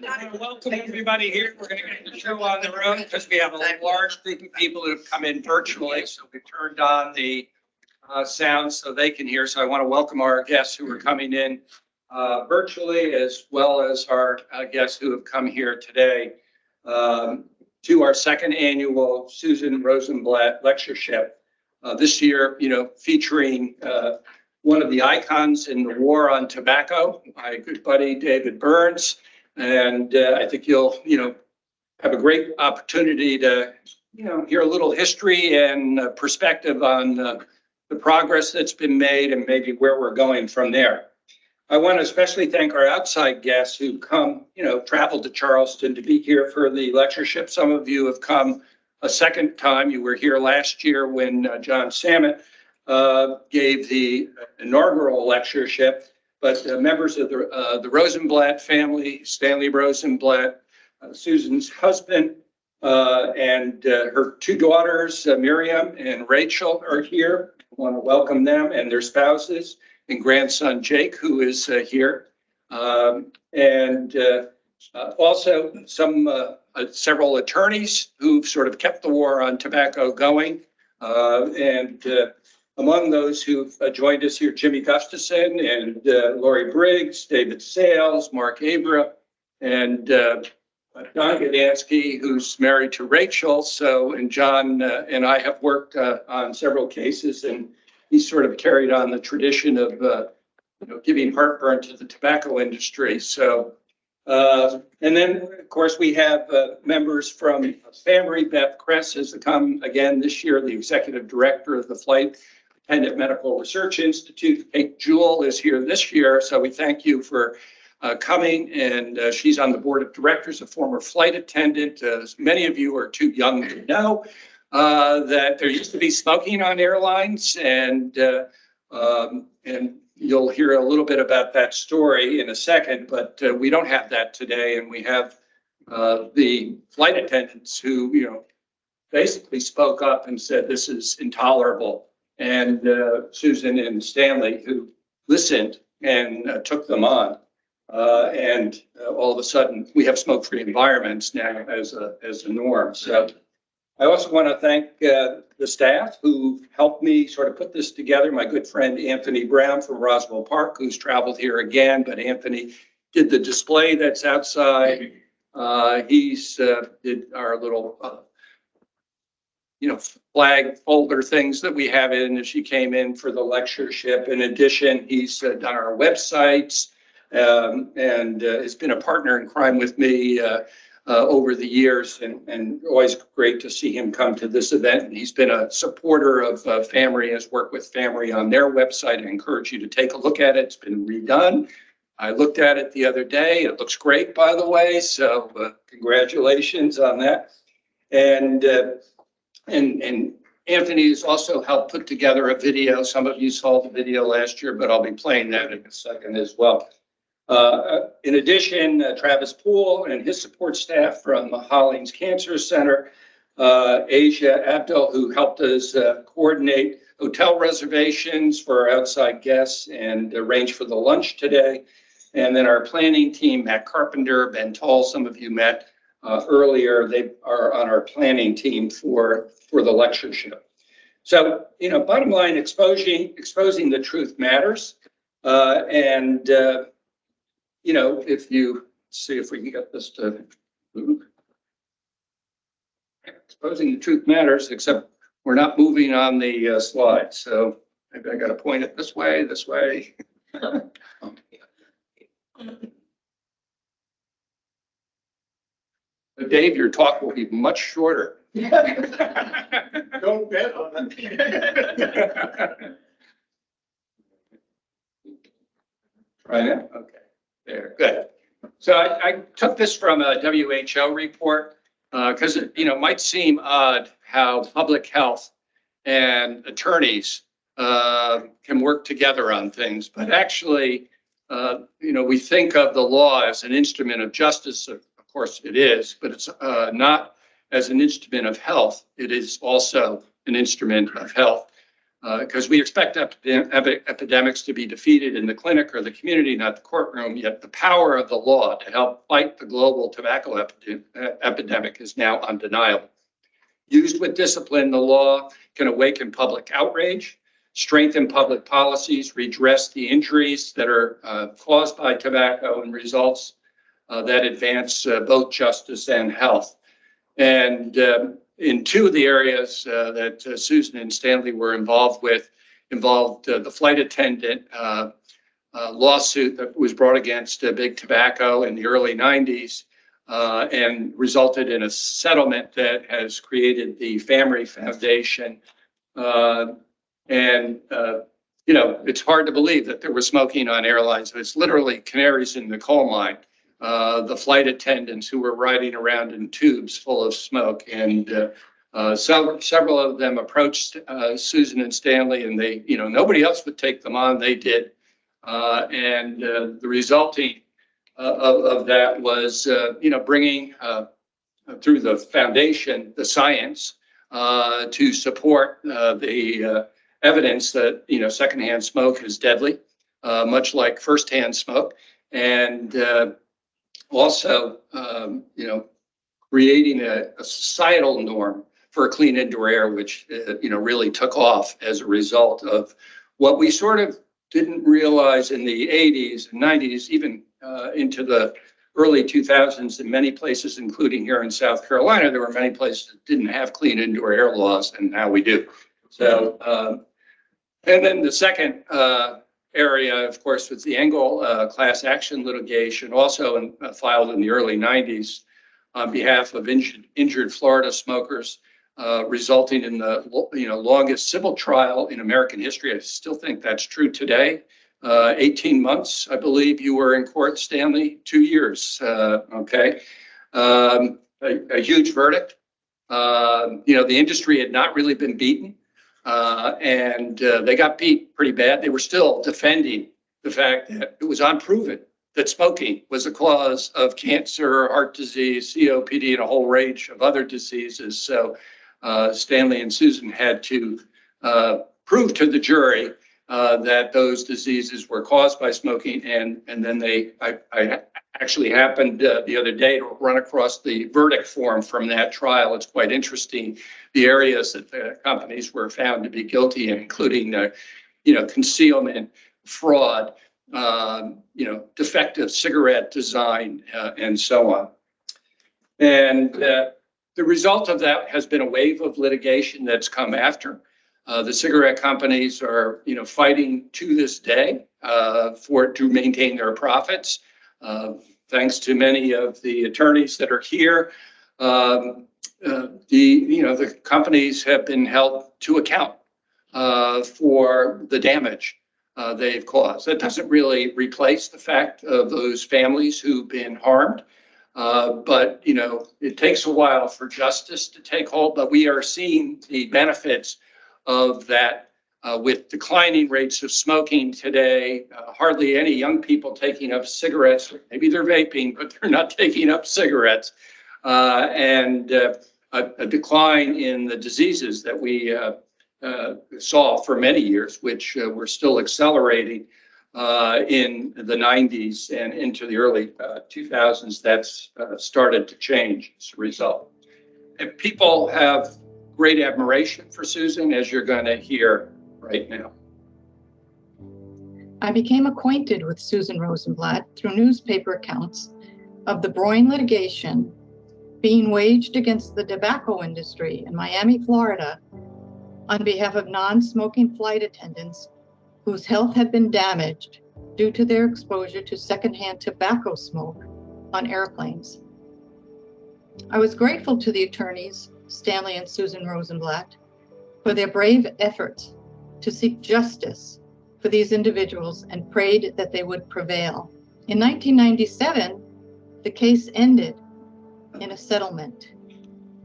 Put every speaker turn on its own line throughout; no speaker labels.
Welcome everybody here. We're going to get the show on the road because we have a large group of people who have come in virtually. So we turned on the sound so they can hear. So I want to welcome our guests who are coming in virtually, as well as our guests who have come here today to our second annual Susan Rosenblatt Lectureship. This year, featuring one of the icons in the war on tobacco, my good buddy David Burns. And I think you'll, have a great opportunity to, hear a little history and perspective on the progress that's been made and maybe where we're going from there. I want to especially thank our outside guests who come, traveled to Charleston to be here for the lectureship. Some of you have come a second time. You were here last year when John Samet gave the inaugural lectureship. But members of the Rosenblatt family, Stanley Rosenblatt, Susan's husband, and her two daughters, Miriam and Rachel, are here. I want to welcome them and their spouses and grandson Jake, who is here. And also several attorneys who've sort of kept the war on tobacco going. Among those who've joined us here, Jimmy Gustafson and Lori Briggs, David Sales, Mark Abra, and Don Gdansky, who's married to Rachel. And John and I have worked on several cases, and he's sort of carried on the tradition of giving heartburn to the tobacco industry. And then, of course, we have members from FAMRI. Beth Kress has come again this year, the executive director of the Flight Attendant Medical Research Institute. Kate Jewell is here this year, so we thank you for coming. And she's on the board of directors, a former flight attendant. Many of you are too young to know that there used to be smoking on airlines, and you'll hear a little bit about that story in a second, but we don't have that today. And we have the flight attendants who, basically spoke up and said, this is intolerable. And Susan and Stanley, who listened and took them on. And all of a sudden, we have smoke-free environments now as a norm. So I also want to thank the staff who helped me sort of put this together. My good friend Anthony Brown from Roswell Park, who's traveled here again, but Anthony did the display that's outside. He's did our little, flag folder things that we have in as she came in for the lectureship. In addition, he's done our websites and has been a partner in crime with me over the years, and always great to see him come to this event. And he's been a supporter of FAMRI, has worked with FAMRI on their website. I encourage you to take a look at it. It's been redone. I looked at it the other day. It looks great, by the way. So congratulations on that. And Anthony has also helped put together a video. Some of you saw the video last year, but I'll be playing that in a second as well. In addition, Travis Poole and his support staff from the Hollings Cancer Center, Asia Abdul, who helped us coordinate hotel reservations for our outside guests and arrange for the lunch today. And then our planning team, Matt Carpenter, Ben Toll, some of you met earlier. They are on our planning team for the lectureship. So, bottom line, exposing the truth matters. If you see if we can get this to move. Exposing the truth matters, except we're not moving on the slide. So maybe I got to point it this way, this way. But Dave, your talk will be much shorter.
Don't bet on it.
Right now? Okay. There, good. So I took this from a WHO report because it might seem odd how public health and attorneys can work together on things, but actually, we think of the law as an instrument of justice. Of course, it is, but it's not as an instrument of health. It is also an instrument of health. because we expect epidemics to be defeated in the clinic or the community, not the courtroom. Yet the power of the law to help fight the global tobacco epidemic is now undeniable. Used with discipline, the law can awaken public outrage, strengthen public policies, redress the injuries that are caused by tobacco, and results that advance both justice and health. And in two of the areas that Susan and Stanley were involved with, the flight attendant lawsuit that was brought against Big Tobacco in the early 90s and resulted in a settlement that has created the Family Foundation. It's hard to believe that there was smoking on airlines. It's literally canaries in the coal mine. The flight attendants who were riding around in tubes full of smoke, and several of them approached Susan and Stanley, and they, nobody else would take them on. They did, and the resulting of that was, bringing through the foundation the science to support the evidence that secondhand smoke is deadly, much like firsthand smoke, and also, creating a societal norm for clean indoor air, which, really took off as a result of what we sort of didn't realize in the 80s and 90s, even into the early 2000s in many places, including here in South Carolina. There were many places that didn't have clean indoor air laws, and now we do. So, and then the second area, of course, was the Engel class action litigation, also filed in the early 90s on behalf of injured Florida smokers, resulting in the longest civil trial in American history. I still think that's true today. 18 months, I believe you were in court, Stanley. 2 years. Okay, a huge verdict. The industry had not really been beaten. And they got beat pretty bad. They were still defending the fact that it was unproven that smoking was the cause of cancer, heart disease, COPD, and a whole range of other diseases. So Stanley and Susan had to prove to the jury that those diseases were caused by smoking. And then I actually happened the other day to run across the verdict form from that trial. It's quite interesting, the areas that the companies were found to be guilty in, including concealment, fraud, defective cigarette design, and so on. And the result of that has been a wave of litigation that's come after. The cigarette companies are, fighting to this day to maintain their profits. Thanks to many of the attorneys that are here, the companies have been held to account for the damage they've caused. That doesn't really replace the fact of those families who've been harmed. But it takes a while for justice to take hold, but we are seeing the benefits of that with declining rates of smoking today. Hardly any young people taking up cigarettes. Maybe they're vaping, but they're not taking up cigarettes. And a decline in the diseases that we saw for many years, which were still accelerating in the 90s and into the early 2000s. That's started to change as a result. And people have great admiration for Susan, as you're going to hear right now.
I became acquainted with Susan Rosenblatt through newspaper accounts of the Broyne litigation being waged against the tobacco industry in Miami, Florida, on behalf of non-smoking flight attendants whose health had been damaged due to their exposure to secondhand tobacco smoke on airplanes. I was grateful to the attorneys, Stanley and Susan Rosenblatt, for their brave efforts to seek justice for these individuals and prayed that they would prevail. In 1997, the case ended in a settlement.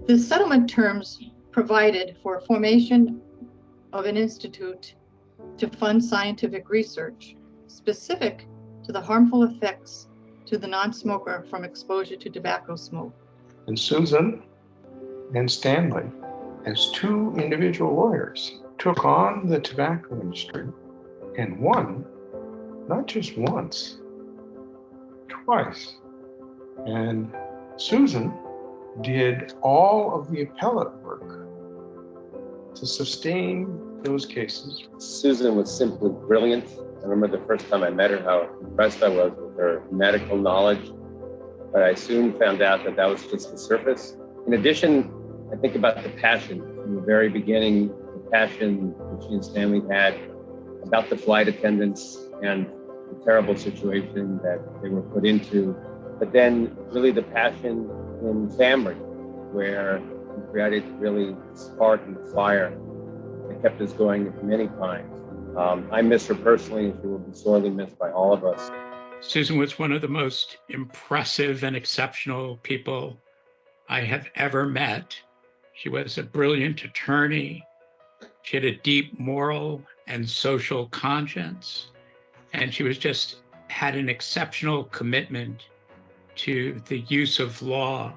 The settlement terms provided for formation of an institute to fund scientific research specific to the harmful effects to the non-smoker from exposure to tobacco smoke.
And Susan and Stanley, as two individual lawyers, took on the tobacco industry and won, not just once, twice. And Susan did all of the appellate work to sustain those cases.
Susan was simply brilliant. I remember the first time I met her, how impressed I was with her medical knowledge, but I soon found out that that was just the surface. In addition, I think about the passion from the very beginning, the passion that she and Stanley had about the flight attendants and the terrible situation that they were put into, but then really the passion in family, where he created really spark and fire that kept us going many times. I miss her personally, and she will be sorely missed by all of us.
Susan was one of the most impressive and exceptional people I have ever met. She was a brilliant attorney. She had a deep moral and social conscience, and she had an exceptional commitment to the use of law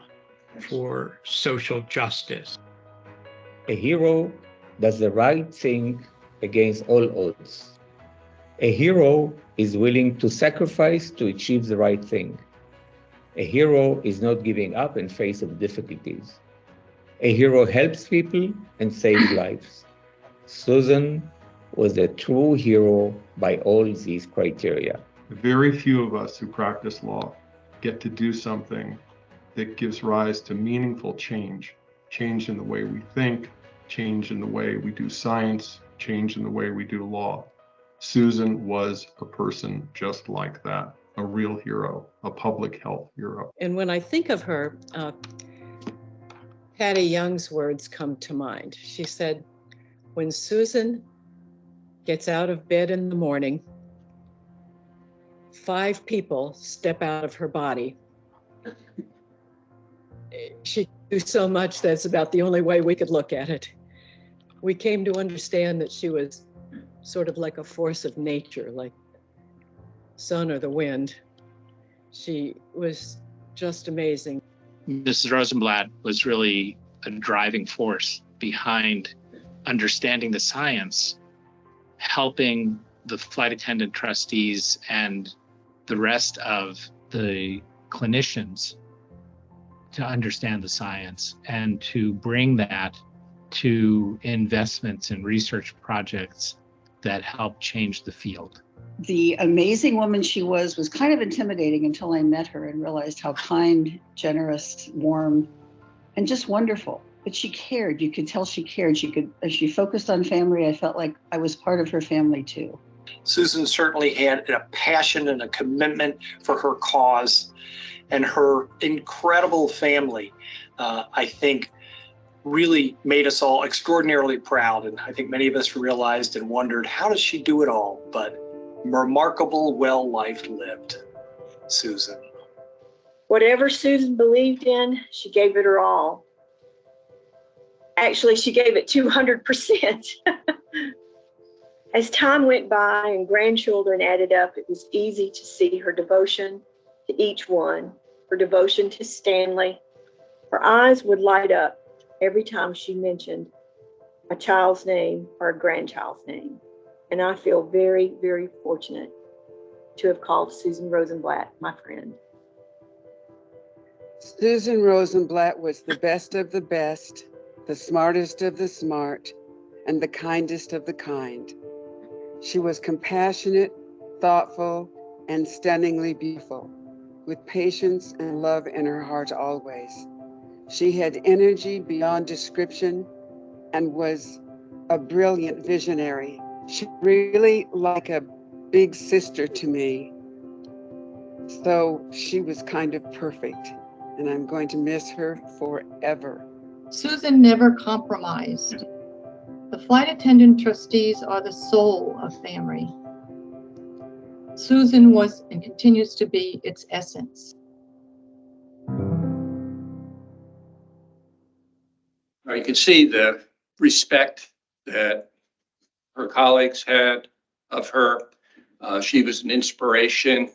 for social justice.
A hero does the right thing against all odds. A hero is willing to sacrifice to achieve the right thing. A hero is not giving up in face of difficulties. A hero helps people and saves lives. Susan was a true hero by all these criteria.
Very few of us who practice law get to do something that gives rise to meaningful change. Change in the way we think, change in the way we do science, change in the way we do law. Susan was a person just like that, a real hero, a public health hero.
And when I think of her, Patty Young's words come to mind. She said, when Susan gets out of bed in the morning, 5 people step out of her body. She could do so much that's about the only way we could look at it. We came to understand that she was sort of like a force of nature, like sun or the wind. She was just amazing.
Mrs. Rosenblatt was really a driving force behind understanding the science, helping the flight attendant trustees and the rest of the clinicians to understand the science and to bring that to investments and research projects that help change the field.
The amazing woman she was kind of intimidating until I met her and realized how kind, generous, warm, and just wonderful. But she cared. You could tell she cared. As she focused on family, I felt like I was part of her family too.
Susan certainly had a passion and a commitment for her cause, and her incredible family, I think, really made us all extraordinarily proud. And I think many of us realized and wondered, how does she do it all? But remarkable, well life lived, Susan.
Whatever Susan believed in, she gave it her all. Actually, she gave it 200%. As time went by and grandchildren added up, it was easy to see her devotion to each one, her devotion to Stanley. Her eyes would light up every time she mentioned a child's name or a grandchild's name. And I feel very, very fortunate to have called Susan Rosenblatt my friend.
Susan Rosenblatt was the best of the best, the smartest of the smart, and the kindest of the kind. She was compassionate, thoughtful, and stunningly beautiful, with patience and love in her heart always. She had energy beyond description and was a brilliant visionary. She really like a big sister to me. So she was kind of perfect, and I'm going to miss her forever.
Susan never compromised. The flight attendant trustees are the soul of FAMRI. Susan was and continues to be its essence.
You can see the respect that her colleagues had of her. She was an inspiration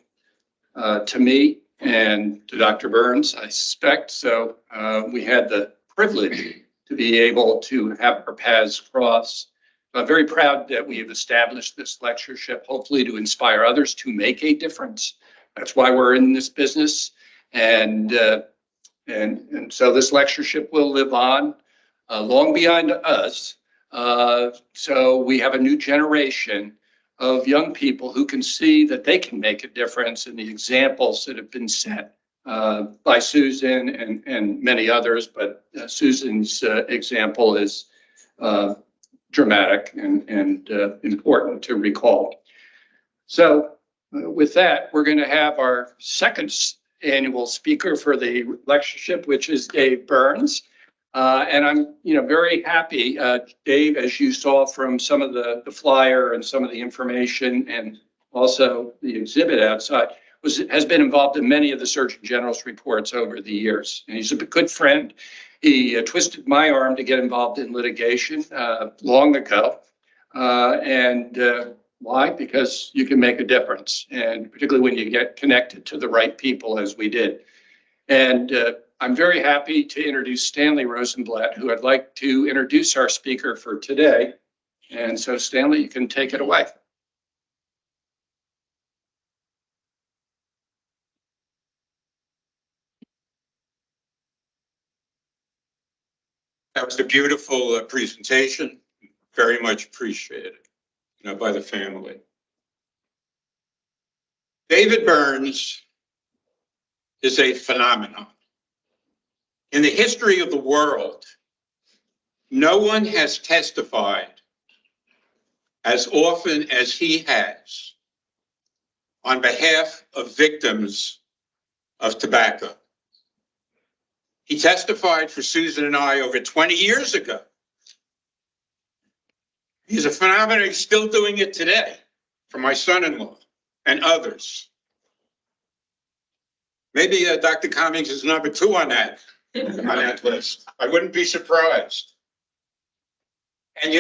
to me and to Dr. Burns, I suspect. So we had the privilege to be able to have our paths cross. very proud that we have established this lectureship, hopefully to inspire others to make a difference. That's why we're in this business. And so this lectureship will live on long beyond us. So we have a new generation of young people who can see that they can make a difference in the examples that have been set by Susan and many others. But Susan's example is dramatic and important to recall. So with that, we're going to have our second annual speaker for the lectureship, which is Dave Burns. And I'm, very happy, Dave, as you saw from some of the flyer and some of the information and also the exhibit outside, has been involved in many of the Surgeon General's reports over the years. And he's a good friend. He twisted my arm to get involved in litigation long ago. Why? Because you can make a difference, and particularly when you get connected to the right people, as we did. And I'm very happy to introduce Stanley Rosenblatt, who I'd like to introduce our speaker for today. And so, Stanley, you can take it away.
That was a beautiful presentation. Very much appreciated, by the family. David Burns is a phenomenon. In the history of the world, no one has testified as often as he has on behalf of victims of tobacco. He testified for Susan and I over 20 years ago. He's a phenomenon. He's still doing it today for my son-in-law and others. Maybe Dr. Cummings is number 2 on that list. I wouldn't be surprised. And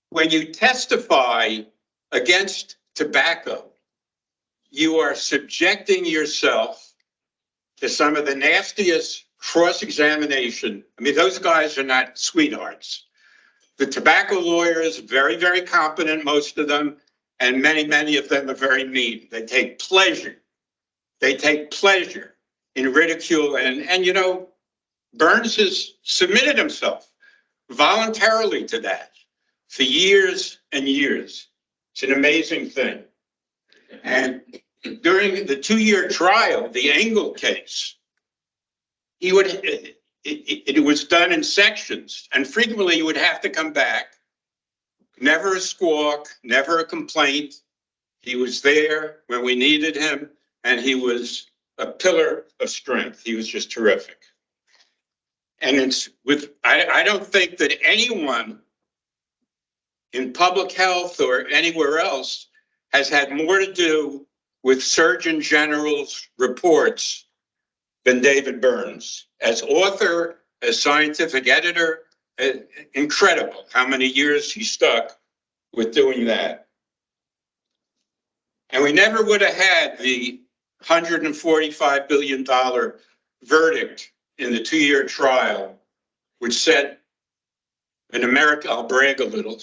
when you testify against tobacco, you are subjecting yourself to some of the nastiest cross-examination. I mean, those guys are not sweethearts. The tobacco lawyers, very, very competent, most of them, and many, many of them are very mean. They take pleasure. They take pleasure in ridicule. And Burns has submitted himself voluntarily to that for years and years. It's an amazing thing. And during the 2-year trial, the Engel case, it was done in sections, and frequently he would have to come back. Never a squawk, never a complaint. He was there when we needed him, and he was a pillar of strength. He was just terrific. And I don't think that anyone in public health or anywhere else has had more to do with Surgeon General's reports than David Burns. As author, as scientific editor, incredible how many years he stuck with doing that. And we never would have had the $145 billion verdict in the 2-year trial, which set an American, I'll brag a little,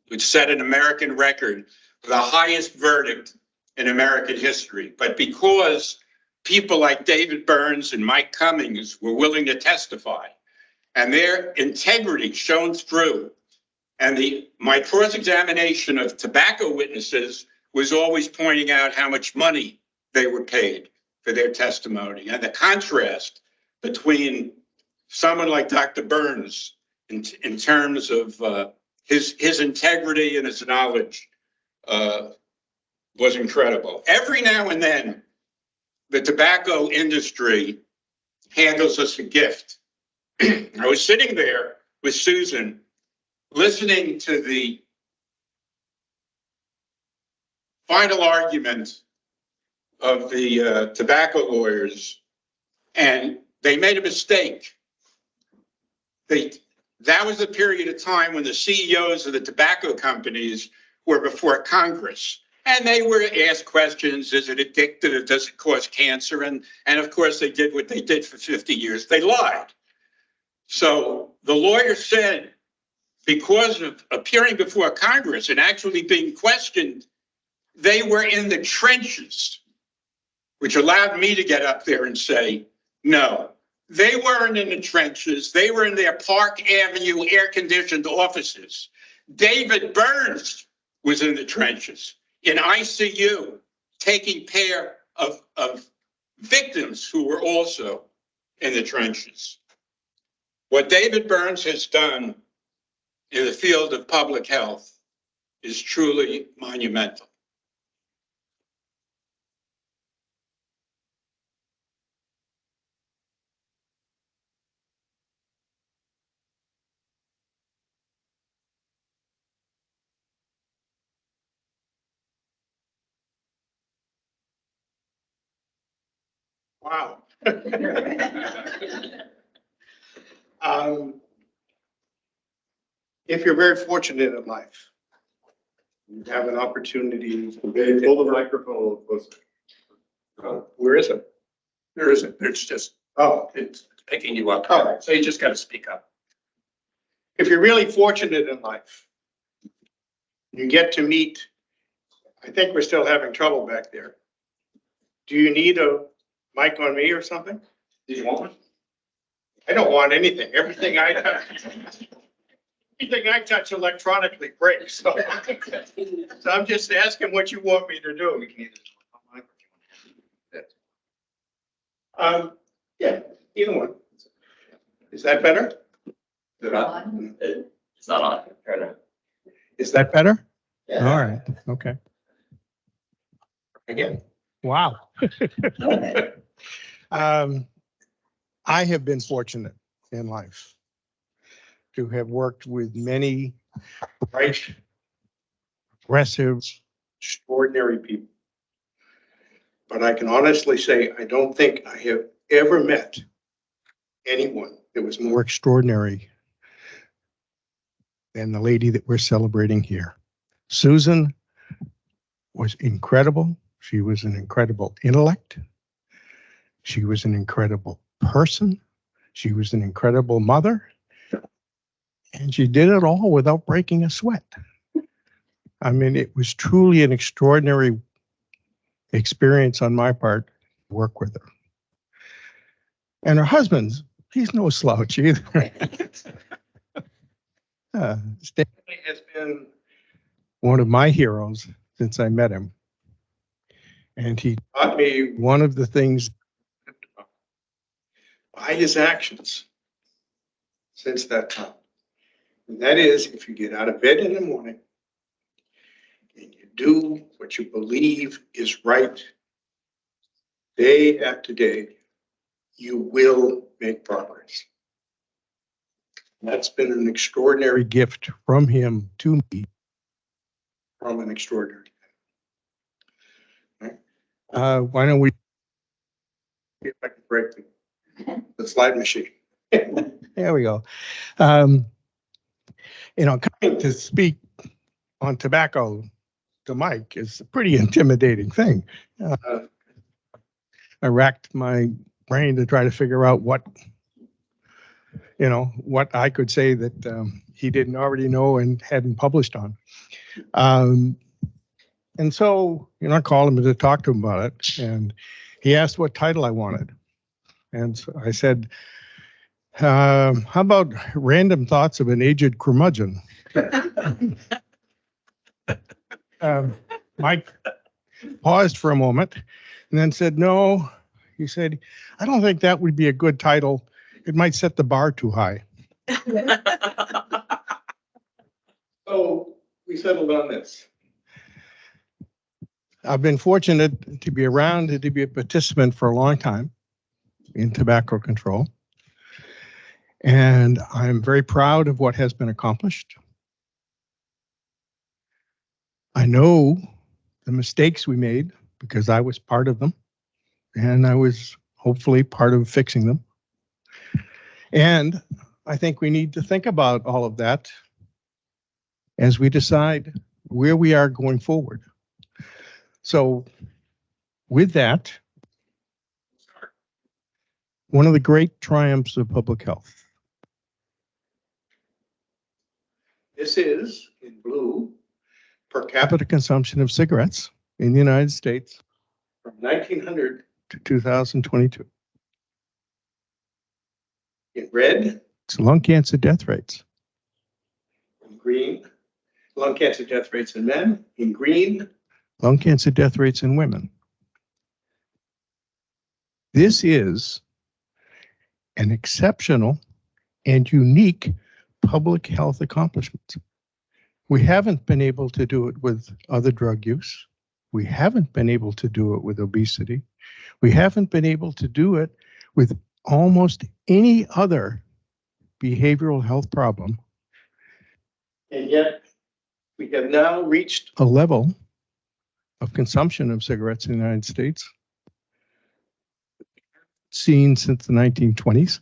which set an American record for the highest verdict in American history. But because people like David Burns and Mike Cummings were willing to testify, and their integrity shone through, and my cross-examination of tobacco witnesses was always pointing out how much money they were paid for their testimony, and the contrast between someone like Dr. Burns in terms of his integrity and his knowledge was incredible. Every now and then, the tobacco industry handles us a gift. I was sitting there with Susan, listening to the final argument of the tobacco lawyers, and they made a mistake. That was a period of time when the CEOs of the tobacco companies were before Congress. And they were asked questions, is it addictive? Does it cause cancer? And of course, they did what they did for 50 years. They lied. So the lawyer said because of appearing before Congress and actually being questioned, they were in the trenches, which allowed me to get up there and say, no, they weren't in the trenches. They were in their Park Avenue air-conditioned offices. David Burns was in the trenches, in ICU, taking care of victims who were also in the trenches. What David Burns has done in the field of public health is truly monumental.
Wow. If you're very fortunate in life, you have an opportunity to pull the microphone closer. Where is it?
There isn't. It's just,
Oh,
it's picking you up.
All right.
So you just got to speak up.
if you're really fortunate in life, you get to meet, I think we're still having trouble back there. Do you need a mic on me or something?
Do you want one?
I don't want anything. Everything I touch electronically breaks. So I'm just asking what you want me to do. Yeah, either one. Is that better?
It's not on. Turn it.
Is that better?
Yeah.
All right, okay. Again. Wow. I have been fortunate in life to have worked with many bright, aggressive, extraordinary people. But I can honestly say, I don't think I have ever met anyone that was more extraordinary than the lady that we're celebrating here. Susan was incredible. She was an incredible intellect. She was an incredible person. She was an incredible mother. And she did it all without breaking a sweat. I mean, it was truly an extraordinary experience on my part to work with her. And her husband's, he's no slouch either. Stanley has been one of my heroes since I met him. And he taught me one of the things by his actions since that time. And that is, if you get out of bed in the morning and you do what you believe is right, day after day, you will make progress. That's been an extraordinary gift from him to me, from an extraordinary. Why don't we see if I can break the slide machine? There we go. Coming to speak on tobacco to Mike is a pretty intimidating thing. I racked my brain to try to figure out what I could say that he didn't already know and hadn't published on. And so, I called him to talk to him about it. And he asked what title I wanted. And so I said, how about Random Thoughts of an Aged Curmudgeon? Mike paused for a moment and then said, no. He said, I don't think that would be a good title. It might set the bar too high. So we settled on this. I've been fortunate to be around and to be a participant for a long time in tobacco control. And I'm very proud of what has been accomplished. I know the mistakes we made because I was part of them, and I was hopefully part of fixing them. And I think we need to think about all of that as we decide where we are going forward. So with that, one of the great triumphs of public health
This is in blue per capita consumption of cigarettes in the United States from 1900 to 2022. In red, it's lung cancer death rates. In green, lung cancer death rates in men. In green, lung cancer death rates in women. This is an exceptional and unique public health accomplishment. We haven't been able to do it with other drug use. We haven't been able to do it with obesity. We haven't been able to do it with almost any other behavioral health problem. And yet, we have now reached a level of consumption of cigarettes in the United States seen since the 1920s.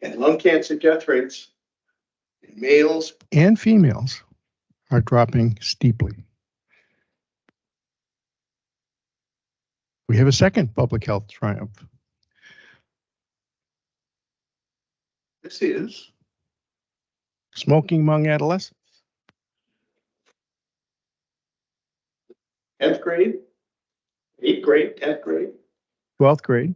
And lung cancer death rates in males and females are dropping steeply. We have a second public health triumph. This is smoking among adolescents. 10th grade, 8th grade, 10th grade, 12th grade.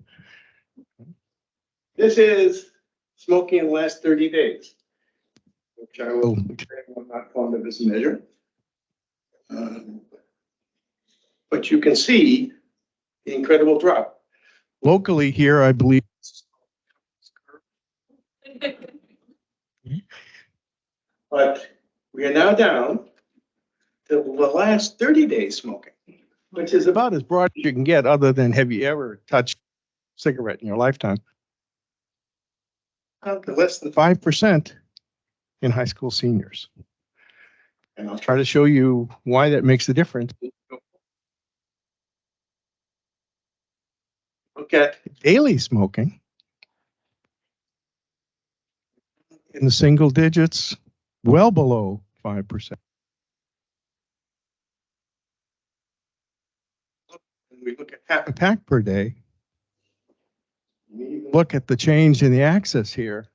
This is smoking in the last 30 days, which I will, I'm not fond of this measure. But you can see the incredible drop. Locally here, I believe. But we are now down to the last 30 days smoking, which is about as broad as you can get, other than have you ever touched a cigarette in your lifetime? To less than 5% in high school seniors. And I'll try to show you why that makes a difference. Look at daily smoking in the single digits, well below 5%. When we look at half a pack per day, look at the change in the axis here.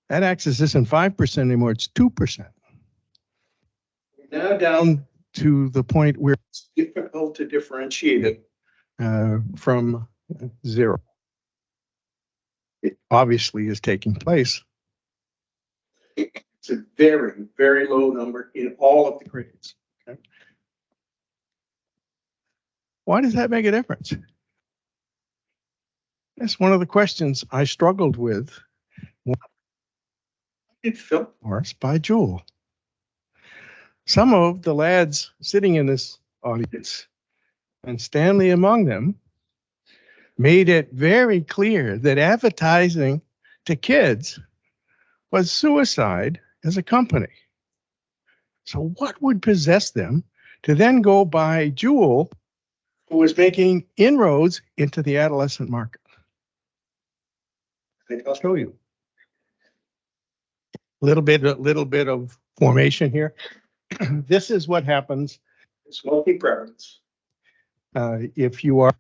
That axis isn't 5% anymore, it's 2%. We're now down to the point where it's difficult to differentiate it from zero. It obviously is taking place. It's a very, very low number in all of the grades. Okay. Why does that make a difference? That's one of the questions I struggled with. It felt worse by Jewel. Some of the lads sitting in this audience, and Stanley among them, made it very clear that advertising to kids was suicide as a company. So what would possess them to then go buy Jewel, who was making inroads into the adolescent market? I think I'll show you. Little bit of formation here. This is what happens in smoking preference. If you are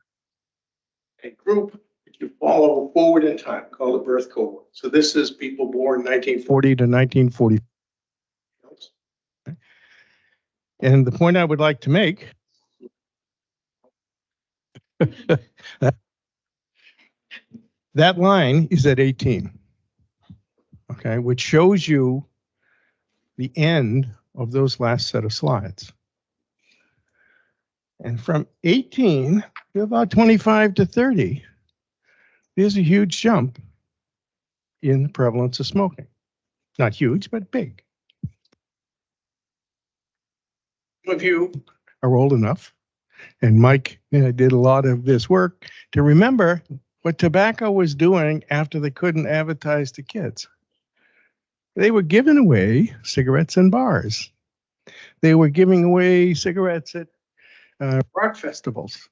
a group that you follow forward in time, called a birth cohort. So this is people born 1940 to 1940. And the point I would like to make, that line is at 18, okay, which shows you the end of those last set of slides. And from 18 to about 25 to 30, there's a huge jump in the prevalence of smoking. Not huge, but big. Some of you are old enough, and Mike did a lot of this work to remember what tobacco was doing after they couldn't advertise to kids. They were giving away cigarettes in bars. They were giving away cigarettes at rock festivals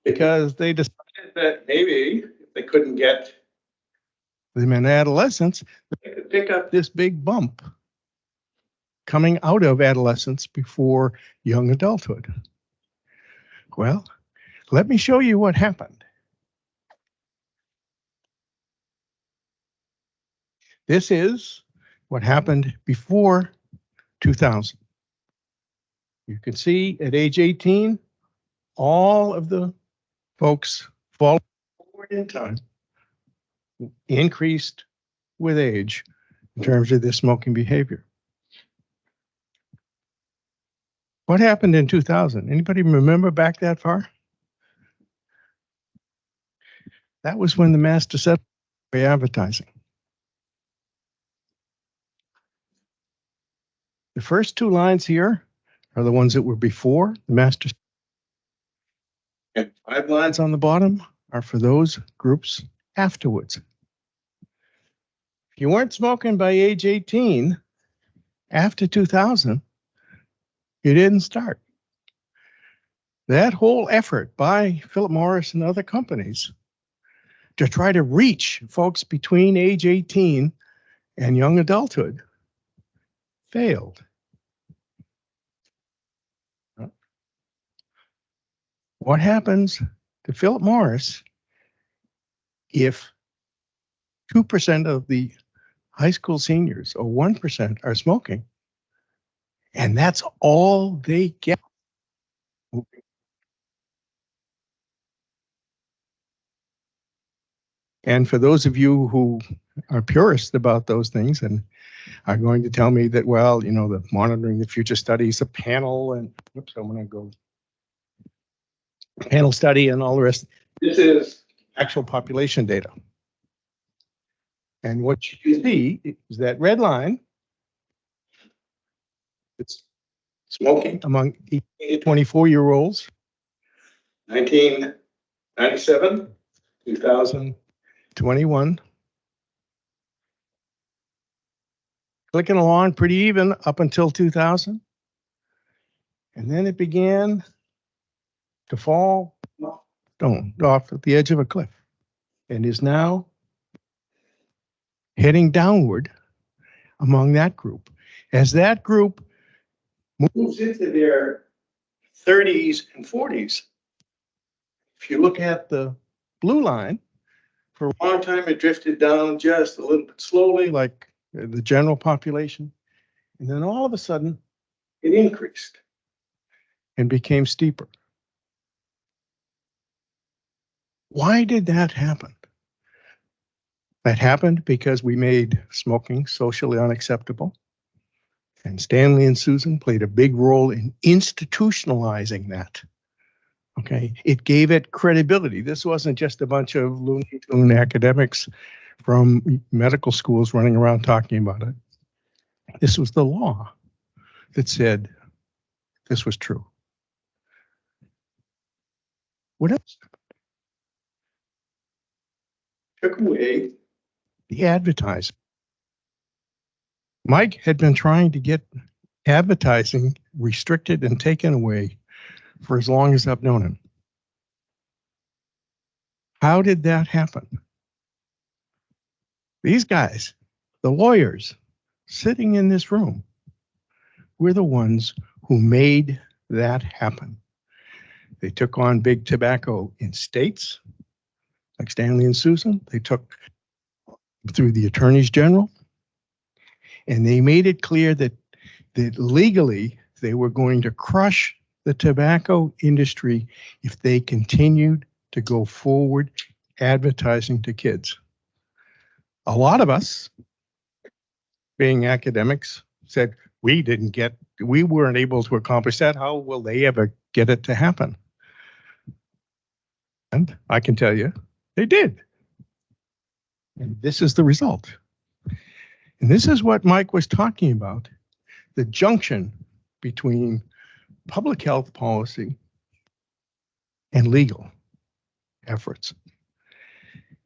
because they decided that maybe if they couldn't get them in adolescence, they could pick up this big bump coming out of adolescence before young adulthood. Well, let me show you what happened.
This is what happened before 2000. You can see at age 18, all of the folks fall forward in time increased with age in terms of their smoking behavior. What happened in 2000? Anybody remember back that far? That was when the mass deception by advertising. The first two lines here are the ones that were before the mass deception. And 5 lines on the bottom are for those groups afterwards. If you weren't smoking by age 18, after 2000, you didn't start. That whole effort by Philip Morris and other companies to try to reach folks between age 18 and young adulthood failed. What happens to Philip Morris if 2% of the high school seniors or 1% are smoking, and that's all they get? And for those of you who are purists about those things and are going to tell me that, well, you know, the monitoring the future studies, a panel, and oops, I'm going to go panel study and all the rest. This is actual population data. And what you see is that red line. It's smoking among 18 to 24-year-olds. 1997, 2021. Clicking along pretty even up until 2000. And then it began to fall off at the edge of a cliff and is now heading downward among that group. As that group moves into their 30s and 40s, if you look at the blue line, for a long time it drifted down just a little bit slowly, like the general population. And then all of a sudden, it increased and became steeper. Why did that happen? That happened because we made smoking socially unacceptable. And Stanley and Susan played a big role in institutionalizing that. Okay, it gave it credibility. This wasn't just a bunch of Looney Tune academics from medical schools running around talking about it. This was the law that said this was true. What else? Took away the advertising. Mike had been trying to get advertising restricted and taken away for as long as I've known him. How did that happen? These guys, the lawyers sitting in this room, were the ones who made that happen. They took on big tobacco in states, like Stanley and Susan. They took through the attorneys general, and they made it clear that legally they were going to crush the tobacco industry if they continued to go forward advertising to kids. A lot of us, being academics, said we weren't able to accomplish that. How will they ever get it to happen? And I can tell you, they did. And this is the result. And this is what Mike was talking about, the junction between public health policy and legal efforts.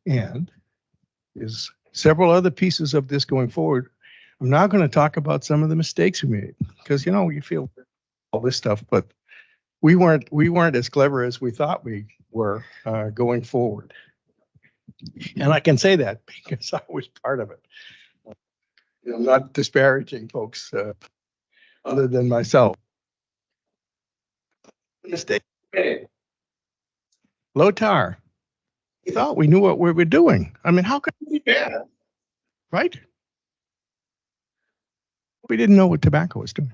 And there's several other pieces of this going forward. I'm now going to talk about some of the mistakes we made, because, you know, you feel all this stuff, but we weren't as clever as we thought we were going forward. And I can say that because I was part of it. You know, I'm not disparaging folks other than myself. Mistake made. Low tar. We thought we knew what we were doing. I mean, how could it be bad? Right? We didn't know what tobacco was doing.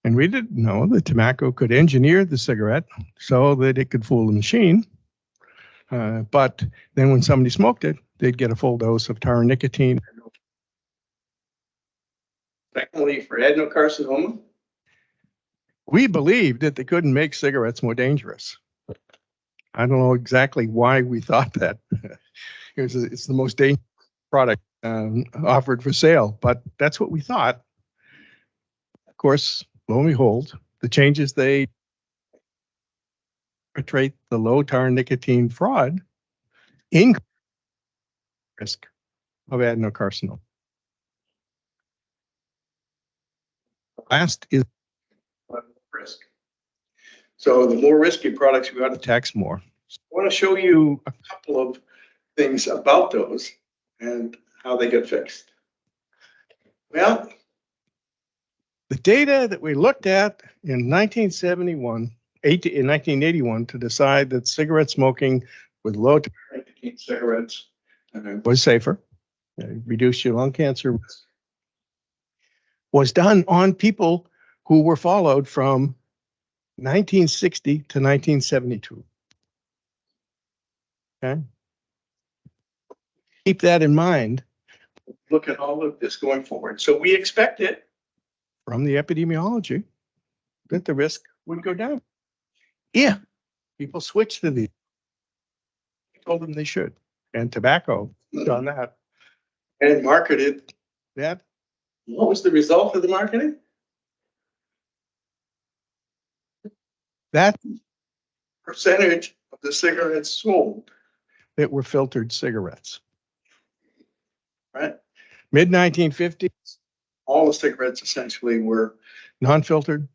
And we didn't know that tobacco could engineer the cigarette so that it could fool the machine. But then when somebody smoked it, they'd get a full dose of tar and nicotine.
Secondly, for adenocarcinoma,
We believed that they couldn't make cigarettes more dangerous. I don't know exactly why we thought that. It's the most dangerous product offered for sale, but that's what we thought. Of course, lo and behold, the changes they portray the low tar nicotine fraud increase risk of adenocarcinoma. Last is
risk. So the more risky products we ought to
tax more.
I want to show you a couple of things about those and how they get fixed. Well,
the data that we looked at in 1971, in 1981, to decide that cigarette smoking with low tar
nicotine cigarettes
was safer, reduced your lung cancer risk, was done on people who were followed from 1960 to 1972. Okay. Keep that in mind.
Look at all of this going forward. So we expected
from the epidemiology that the risk would go down. Yeah, people switch to these. I told them they should. And tobacco done that.
And marketed
that.
What was the result of the marketing?
That
percentage of the cigarettes sold
that were filtered cigarettes.
Right?
Mid 1950s,
all the cigarettes essentially were
non-filtered.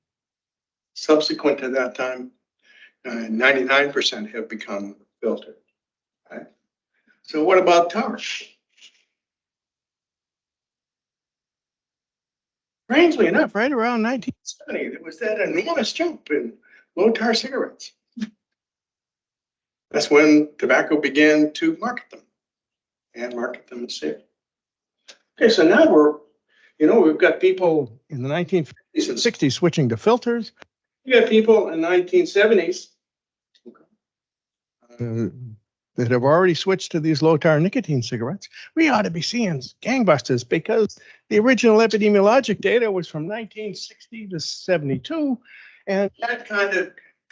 Subsequent to that time, 99% have become filtered. Right? So what about tar? Strangely enough, right around 1970, there was that enormous jump in low tar cigarettes. That's when tobacco began to market them and market them as safe. Okay, so now we've got people
in the 1950s and 60s switching to filters.
You got people in the 1970s
that have already switched to these low tar nicotine cigarettes. We ought to be seeing gangbusters because the original epidemiologic data was from 1960 to 72. And that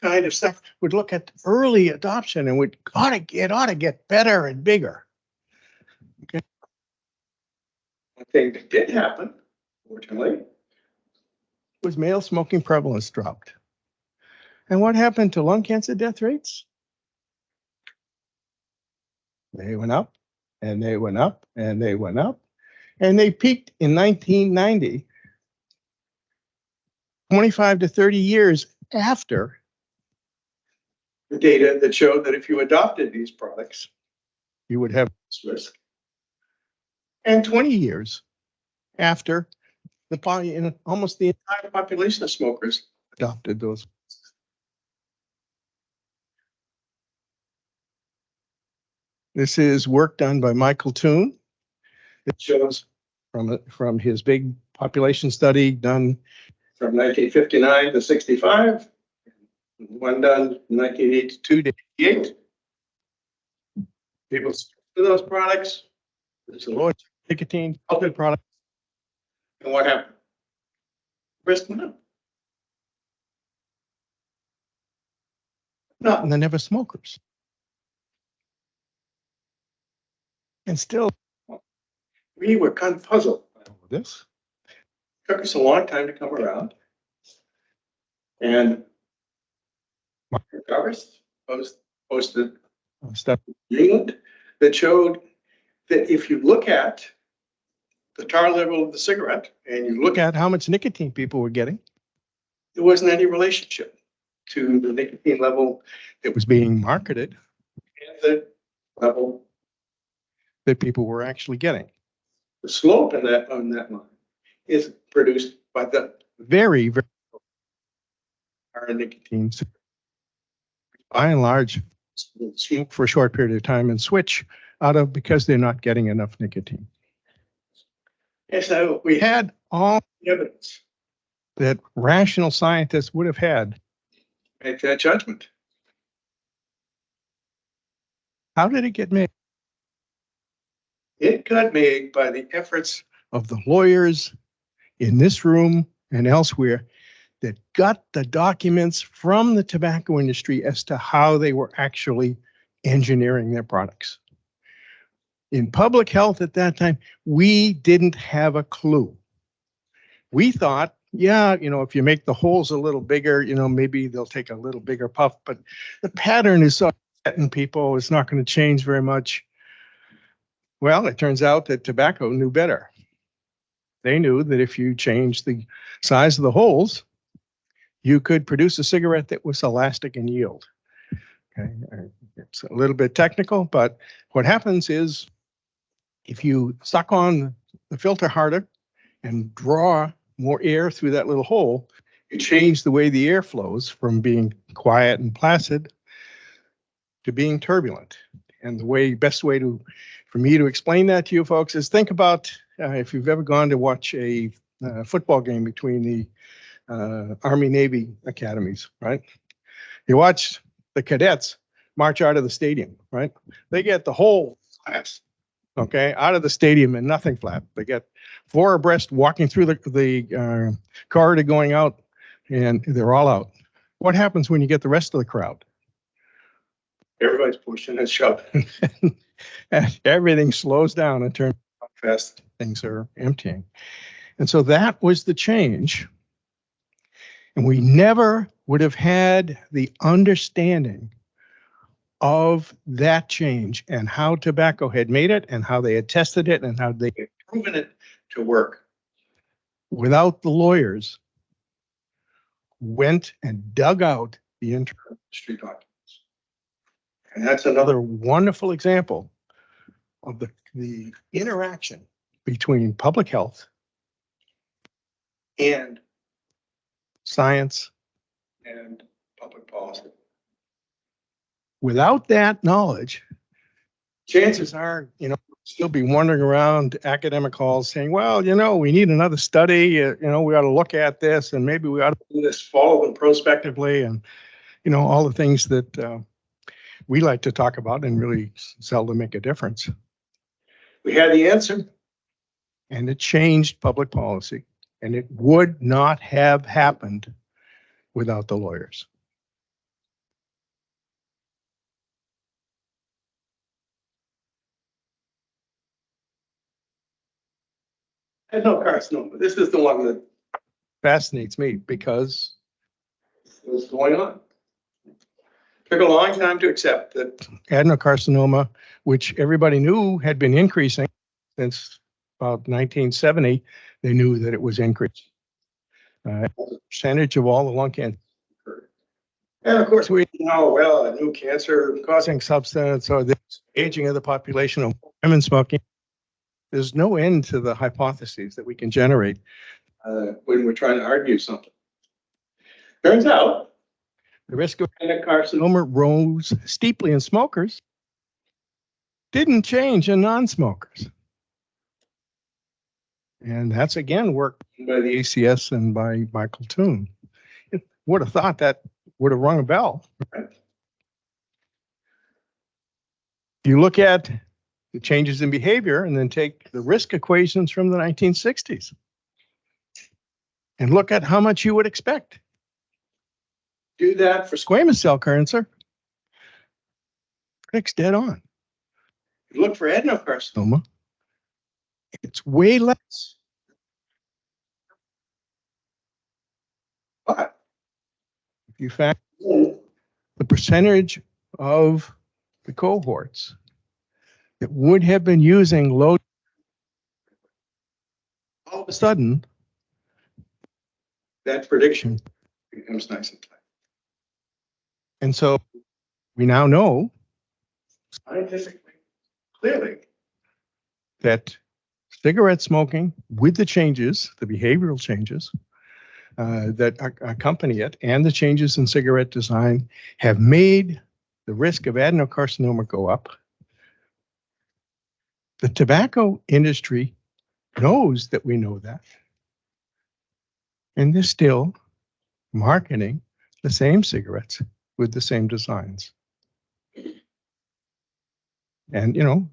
kind of stuff would look at early adoption and it ought to get better and bigger. Okay.
One thing that did happen, fortunately,
was male smoking prevalence dropped. And what happened to lung cancer death rates? They went up, and they went up, and they went up, and they peaked in 1990, 25 to 30 years after
the data that showed that if you adopted these products,
you would have
this risk.
And 20 years after almost the
entire population of smokers
adopted those. This is work done by Michael Toon. It shows from his big population study done
from 1959 to 65, one done 1982 to 88. People switched to those products.
It's a low nicotine filtered product.
And what happened? Risk went up.
Not in the never smokers. And still,
we were kind of puzzled by all of
this.
It took us a long time to come around. And Margaret Garvis posted
stuff
in England that showed that if you look at the tar level of the cigarette and you look
at how much nicotine people were getting,
there wasn't any relationship to the nicotine level
that was being marketed
and the level
that people were actually getting.
The slope on that line is produced by the
very, very low nicotine. By and large, smoke for a short period of time and switch out of because they're not getting enough nicotine. And so we had all the evidence that rational scientists would have had to make that judgment. How did it get made? It got made by the efforts of the lawyers in this room and elsewhere that got the documents from the tobacco industry as to how they were actually engineering their products. In public health at that time, we didn't have a clue. We thought, yeah, if you make the holes a little bigger, maybe they'll take a little bigger puff, but the pattern is so in people, it's not going to change very much. Well, it turns out that tobacco knew better. They knew that if you changed the size of the holes, you could produce a cigarette that was elastic in yield. Okay, it's a little bit technical, but what happens is if you suck on the filter harder and draw more air through that little hole, you change the way the air flows from being quiet and placid to being turbulent. And the best way for me to explain that to you folks is think about if you've ever gone to watch a football game between the Army Navy academies, right? You watch the cadets march out of the stadium, right? They get the whole class, okay, out of the stadium and nothing flat. They get 4 abreast walking through the corridor going out, and they're all out. What happens when you get the rest of the crowd? Everybody's pushing and shoving. And everything slows down in terms of how fast things are emptying. And so that was the change. And we never would have had the understanding of that change and how tobacco had made it and how they had tested it and how they had proven it to work without the lawyers went and dug out the internal industry documents. And that's another wonderful example of the interaction between public health and science and public policy. Without that knowledge, chances are, still be wandering around academic halls saying, well, we need another study, we ought to look at this and maybe we ought to do this, follow them prospectively and, all the things that we like to talk about and really seldom make a difference. We had the answer and it changed public policy, and it would not have happened without the lawyers. Adenocarcinoma. This is the one that fascinates me because what's going on. Took a long time to accept that adenocarcinoma, which everybody knew had been increasing since about 1970, they knew that it was increasing. Percentage of all the lung cancer. And of course, we know, well, a new cancer causing substance or the aging of the population of women smoking. There's no end to the hypotheses that we can generate when we're trying to argue something. Turns out the risk of adenocarcinoma rose steeply in smokers, didn't change in non-smokers. And that's again work by the ACS and by Michael Toon. Would have thought that would have rung a bell. Right? You look at the changes in behavior and then take the risk equations from the 1960s and look at how much you would expect. Do that for squamous cell cancer, predicts dead on. You look for adenocarcinoma, it's way less. But if you factor in the percentage of the cohorts that would have been using low, all of a sudden, that prediction becomes nice and tight. And so we now know scientifically, clearly, that cigarette smoking with the changes, the behavioral changes that accompany it and the changes in cigarette design have made the risk of adenocarcinoma go up. The tobacco industry knows that we know that. And they're still marketing the same cigarettes with the same designs. And,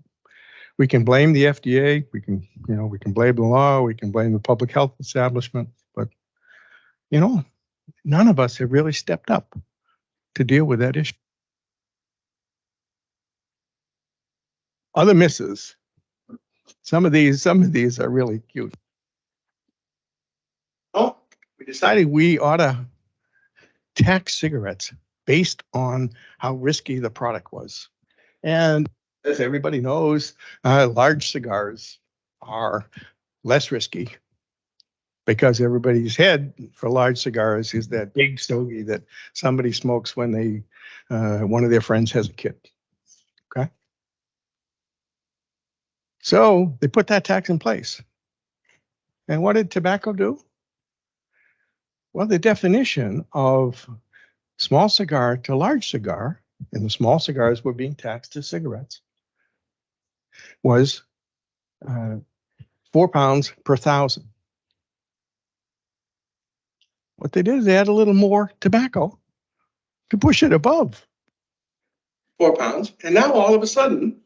we can blame the FDA, we can blame the law, we can blame the public health establishment, but, none of us have really stepped up to deal with that issue. Other misses. Some of these are really cute. Oh, we decided we ought to tax cigarettes based on how risky the product was. And as everybody knows, large cigars are less risky because everybody's head for large cigars is that big stogie that somebody smokes when one of their friends has a kid. Okay. So they put that tax in place. And what did tobacco do? Well, the definition of small cigar to large cigar, and the small cigars were being taxed as cigarettes, was 4 pounds per thousand. What they did is they add a little more tobacco to push it above 4 pounds. And now all of a sudden,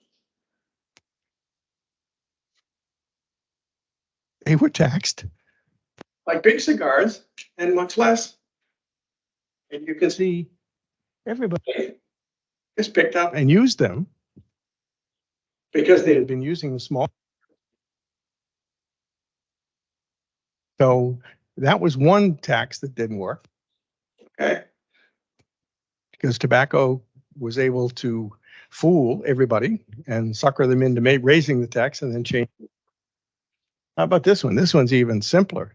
they were taxed like big cigars and much less. And you can see everybody has picked up and used them because they had been using the small. So that was one tax that didn't work. Okay. Because tobacco was able to fool everybody and sucker them into raising the tax and then change. How about this one? This one's even simpler.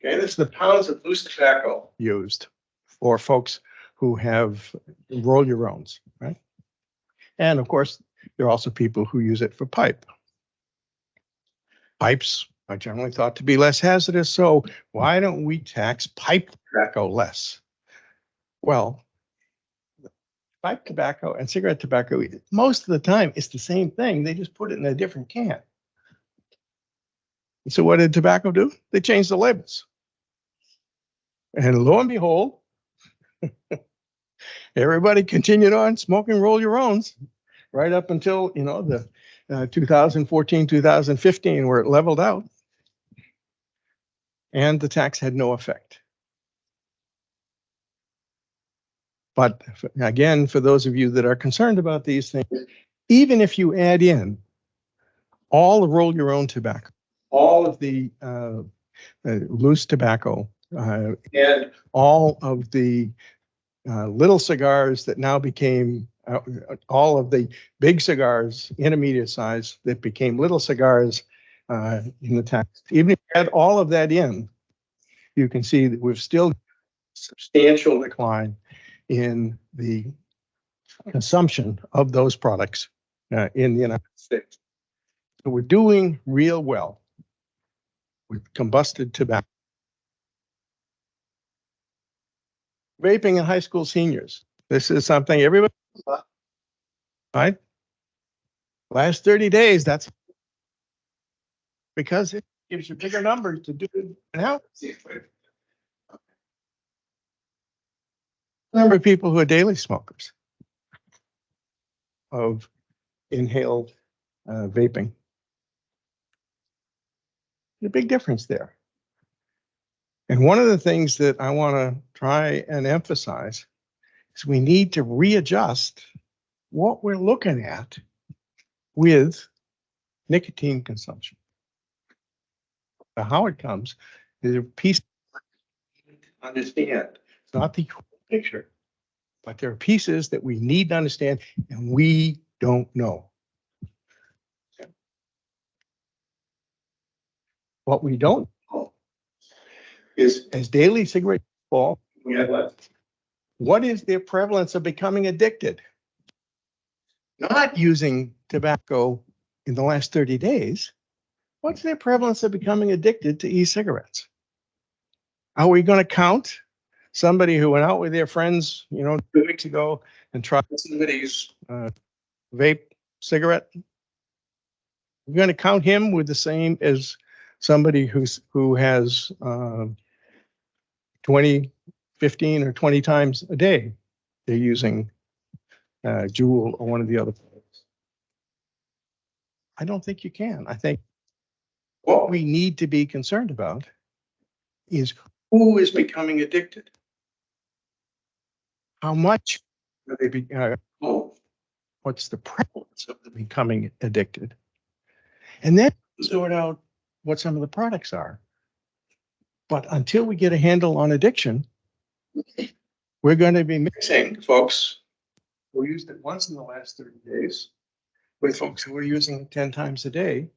Okay, this is the pounds of loose tobacco used for folks who have roll your owns, right? And of course, there are also people who use it for pipe. Pipes are generally thought to be less hazardous, so why don't we tax pipe tobacco less? Well, pipe tobacco and cigarette tobacco, most of the time, it's the same thing. They just put it in a different can. So what did tobacco do? They changed the labels. And lo and behold, everybody continued on smoking roll your owns right up until, the 2014, 2015, where it leveled out. And the tax had no effect. But again, for those of you that are concerned about these things, even if you add in all the roll your own tobacco, all of the loose tobacco, and all of the little cigars that now became all of the big cigars, intermediate size, that became little cigars in the tax. Even if you add all of that in, you can see that we've still substantial decline in the consumption of those products in the United States. So we're doing real well with combusted tobacco. Vaping in high school seniors. This is something everybody knows about, right? Last 30 days, that's because it gives you bigger numbers to do it and help. Number of people who are daily smokers of inhaled vaping. There's a big difference there. And one of the things that I want to try and emphasize is we need to readjust what we're looking at with nicotine consumption. Now, how it comes is a piece to understand. It's not the whole picture, but there are pieces that we need to understand and we don't know. What we don't know is as daily cigarettes fall, what is their prevalence of becoming addicted? Not using tobacco in the last 30 days. What's their prevalence of becoming addicted to e-cigarettes? Are we going to count somebody who went out with their friends, 2 weeks ago and tried somebody's vape cigarette? We're going to count him with the same as somebody who has 20, 15 or 20 times a day, they're using Juul or one of the other products. I don't think you can. I think what we need to be concerned about is who is becoming addicted. How much are they what's the prevalence of them becoming addicted? And then sort out what some of the products are. But until we get a handle on addiction, we're going to be mixing folks who used it once in the last 30 days with folks who are using it 10 times a day.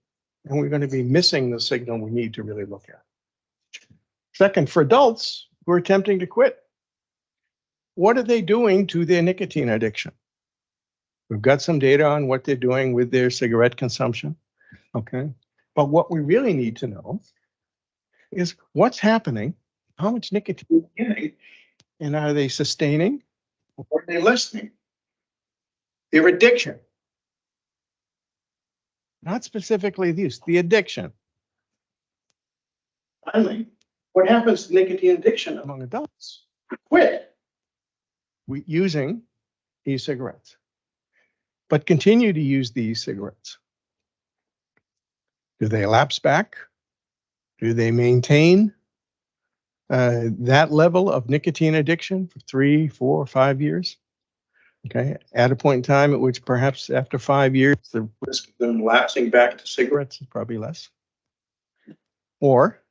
And we're going to be missing the signal we need to really look at. Second, for adults who are attempting to quit, what are they doing to their nicotine addiction? We've got some data on what they're doing with their cigarette consumption. Okay. But what we really need to know is what's happening, how much nicotine they're getting, and are they sustaining or are they lessening their addiction? Not specifically the use, the addiction. Finally, what happens to nicotine addiction among adults? Quit using e-cigarettes, but continue to use the e-cigarettes. Do they lapse back? Do they maintain that level of nicotine addiction for 3, 4, 5 years? Okay, at a point in time at which perhaps after 5 years, the risk of them lapsing back to cigarettes is probably less. Or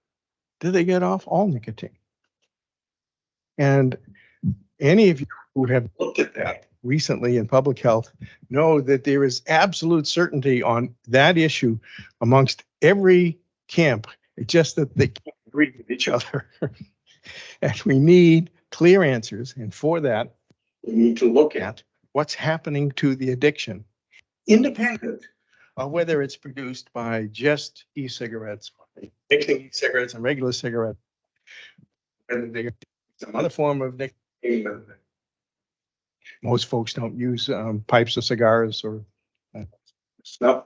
do they get off all nicotine? And any of you who have looked at that recently in public health know that there is absolute certainty on that issue amongst every camp. It's just that they can't agree with each other. And we need clear answers. And for that, we need to look at what's happening to the addiction, independent of whether it's produced by just e-cigarettes, mixing e-cigarettes and regular cigarettes, whether they're some other form of nicotine. Most folks don't use pipes or cigars or snuff.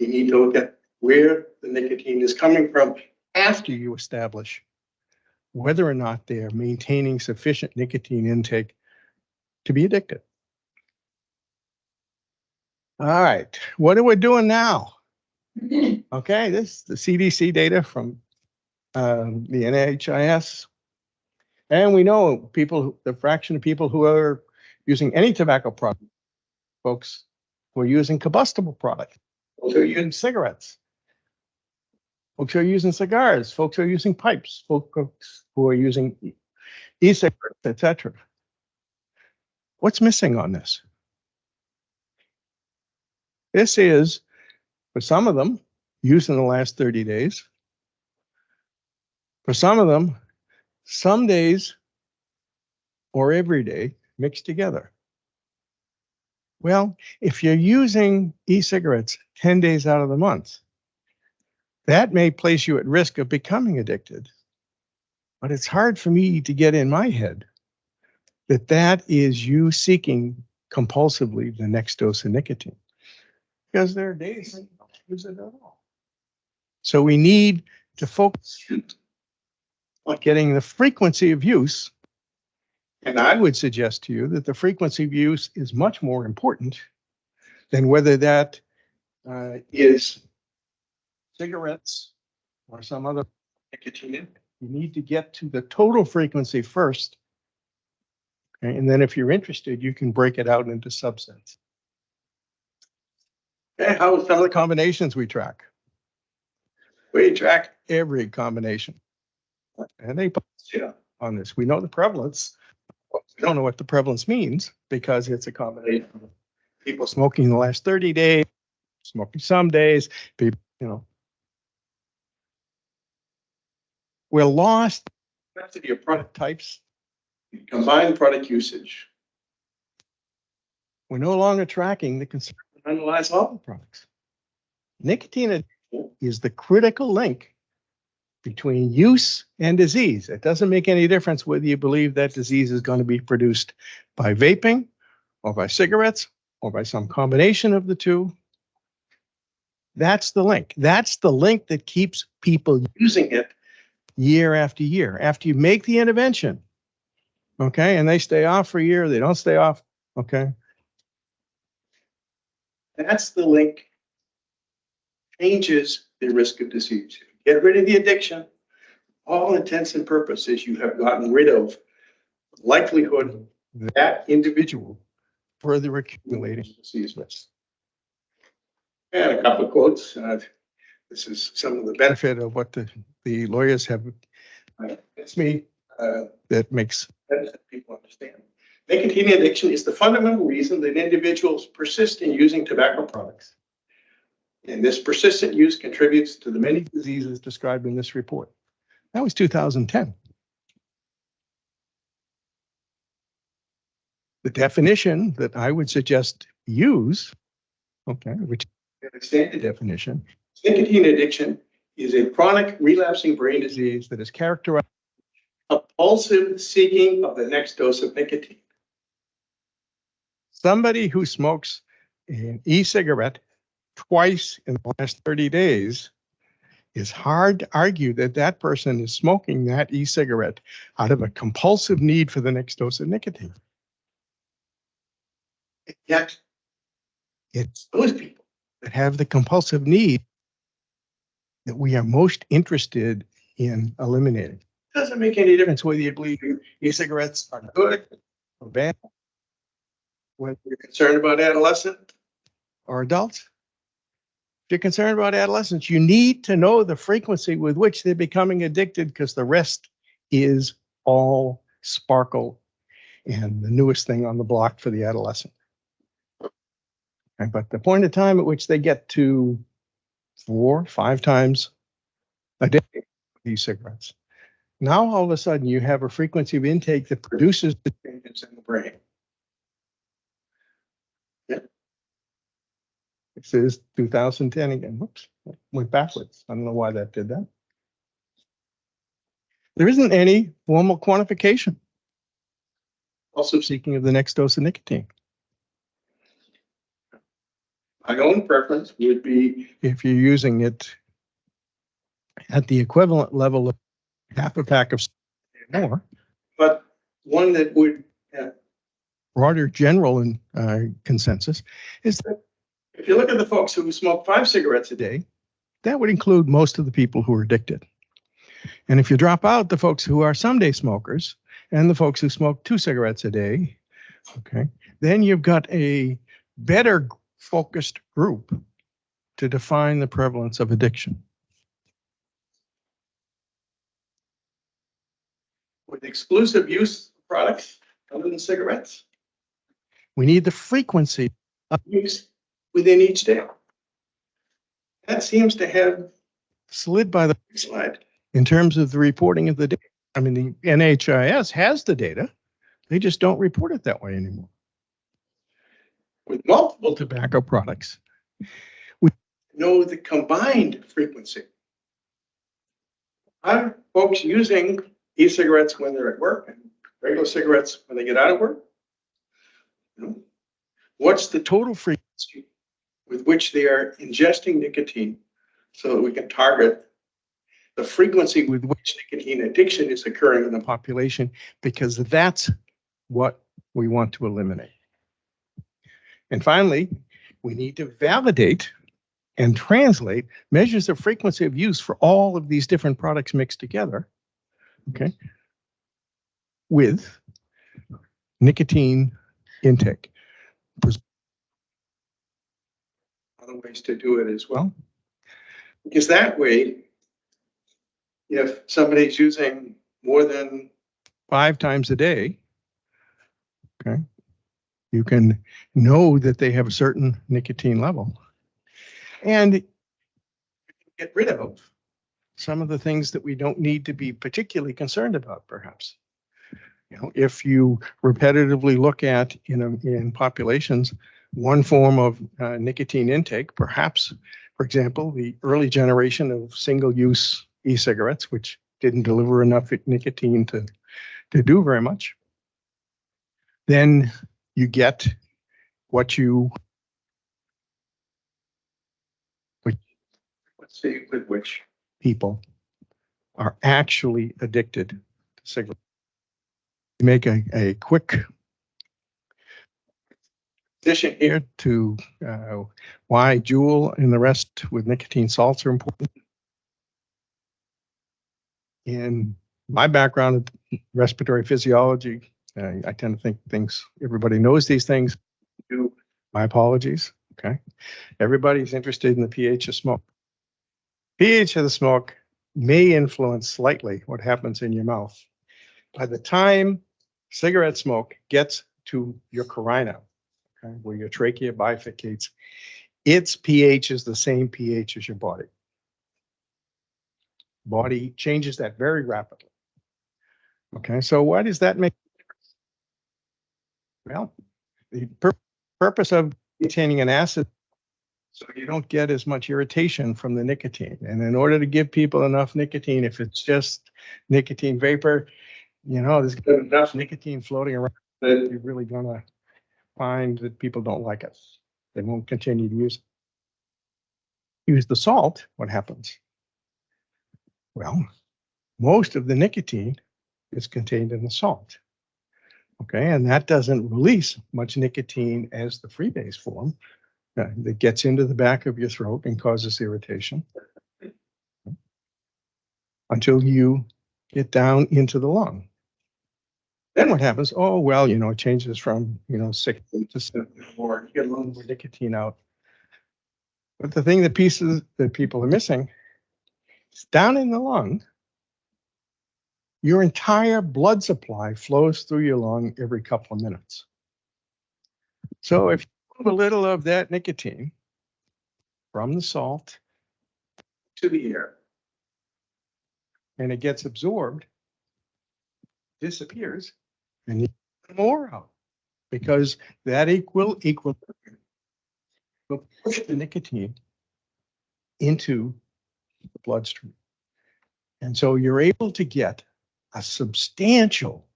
You need to look at where the nicotine is coming from after you establish whether or not they're maintaining sufficient nicotine intake to be addicted. All right, what are we doing now? Okay, this is the CDC data from the NHIS. And we know the fraction of people who are using any tobacco product, folks who are using combustible products, folks who are using cigarettes, folks who are using cigars, folks who are using pipes, folks who are using e-cigarettes, etc. What's missing on this? This is, for some of them, used in the last 30 days. For some of them, some days or every day mixed together. Well, if you're using e-cigarettes 10 days out of the month, that may place you at risk of becoming addicted. But it's hard for me to get in my head that that is you seeking compulsively the next dose of nicotine. Because there are days that you don't use it at all. So we need to focus on getting the frequency of use. And I would suggest to you that the frequency of use is much more important than whether that is cigarettes or some other nicotine. You need to get to the total frequency first. Okay? And then if you're interested, you can break it out into subsets. Okay, how are some of the combinations we track? We track every combination. And they put on this. We know the prevalence. We don't know what the prevalence means because it's a combination of people smoking the last 30 days, smoking some days, people, We're lost in your product types, combined product usage. We're no longer tracking the concern that underlies all the products. Nicotine addiction is the critical link between use and disease. It doesn't make any difference whether you believe that disease is going to be produced by vaping or by cigarettes or by some combination of the two. That's the link. That's the link that keeps people using it year after year. After you make the intervention, okay, and they stay off for a year, they don't stay off, okay. That's the link. Changes the risk of disease. Get rid of the addiction. All intents and purposes, you have gotten rid of likelihood that individual further accumulating disease risk. And a couple of quotes. This is some of the benefit of what the lawyers have. It's me that makes people understand. Nicotine addiction is the fundamental reason that individuals persist in using tobacco products. And this persistent use contributes to the many diseases described in this report. That was 2010. The definition that I would suggest use, okay, which is a standard definition, nicotine addiction is a chronic relapsing brain disease that is characterized by compulsive seeking of the next dose of nicotine. Somebody who smokes an e-cigarette twice in the last 30 days, it's hard to argue that that person is smoking that e-cigarette out of a compulsive need for the next dose of nicotine. Yet, it's those people that have the compulsive need that we are most interested in eliminating. It doesn't make any difference whether you believe e-cigarettes are good or bad, whether you're concerned about adolescents or adults. If you're concerned about adolescents, you need to know the frequency with which they're becoming addicted, because the rest is all sparkle and the newest thing on the block for the adolescent. But the point of time at which they get to 4 or 5 times a day these cigarettes, now all of a sudden you have a frequency of intake that produces the changes in the brain. Yeah. This is 2010 again. Whoops, went backwards. I don't know why that did that. There isn't any formal quantification. Also seeking of the next dose of nicotine. My own preference would be if you're using it at the equivalent level of half a pack of more, but one that would have broader general consensus is that if you look at the folks who smoke 5 cigarettes a day, that would include most of the people who are addicted. And if you drop out the folks who are someday smokers and the folks who smoke 2 cigarettes a day, okay, then you've got a better focused group to define the prevalence of addiction. With exclusive use products other than cigarettes, we need the frequency of use within each day. That seems to have slid by the slide in terms of the reporting of the data. I mean, the NHIS has the data. They just don't report it that way anymore. With multiple tobacco products, we know the combined frequency. Are folks using e-cigarettes when they're at work and regular cigarettes when they get out of work? What's the total frequency with which they are ingesting nicotine so that we can target the frequency with which nicotine addiction is occurring in the population, because that's what we want to eliminate. And finally, we need to validate and translate measures of frequency of use for all of these different products mixed together, okay, with nicotine intake. Other ways to do it as well, because that way, if somebody's using more than 5 times a day, okay, you can know that they have a certain nicotine level and get rid of some of the things that we don't need to be particularly concerned about, perhaps. You know, if you repetitively look at in populations one form of nicotine intake, perhaps, for example, the early generation of single-use e-cigarettes, which didn't deliver enough nicotine to do very much, then you get what you
see with which people are actually addicted to cigarettes. Make a quick addition here to why Juul and the rest with nicotine salts are important. In my background in respiratory physiology, I tend to think everybody knows these things. My apologies. Okay. Everybody's interested in the pH of smoke. pH of the smoke may influence slightly what happens in your mouth. By the time cigarette smoke gets to your carina, okay, where your trachea bifurcates, its pH is the same pH as your body. Body changes that very rapidly. Okay, so why does that make? Well, the purpose of containing an acid, so you don't get as much irritation from the nicotine. And in order to give people enough nicotine, if it's just nicotine vapor, there's enough nicotine floating around that you're really gonna find that people don't like it. They won't continue to use the salt. What happens? Well, most of the nicotine is contained in the salt. Okay, and that doesn't release much nicotine as the freebase form that gets into the back of your throat and causes irritation until you get down into the lung. Then what happens? Oh, well, it changes from, 6 to 7 or you get a little more nicotine out. But the thing, the pieces that people are missing is down in the lung, your entire blood supply flows through your lung every couple of minutes. So if you move a little of that nicotine from the salt to the air and it gets absorbed, disappears, and you get more out because that equilibrium will push the nicotine into the bloodstream. And so you're able to get a substantial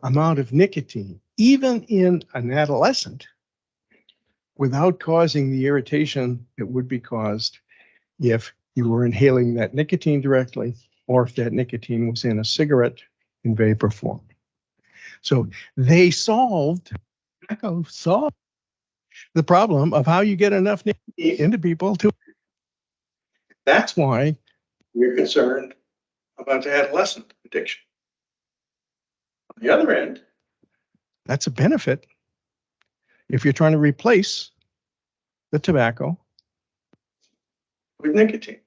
amount of nicotine, even in an adolescent, without causing the irritation that would be caused if you were inhaling that nicotine directly or if that nicotine was in a cigarette in vapor form. So they solved the problem of how you get enough nicotine into people to. That's why we're concerned about the adolescent addiction. On the other end, that's a benefit if you're trying to replace the tobacco with nicotine.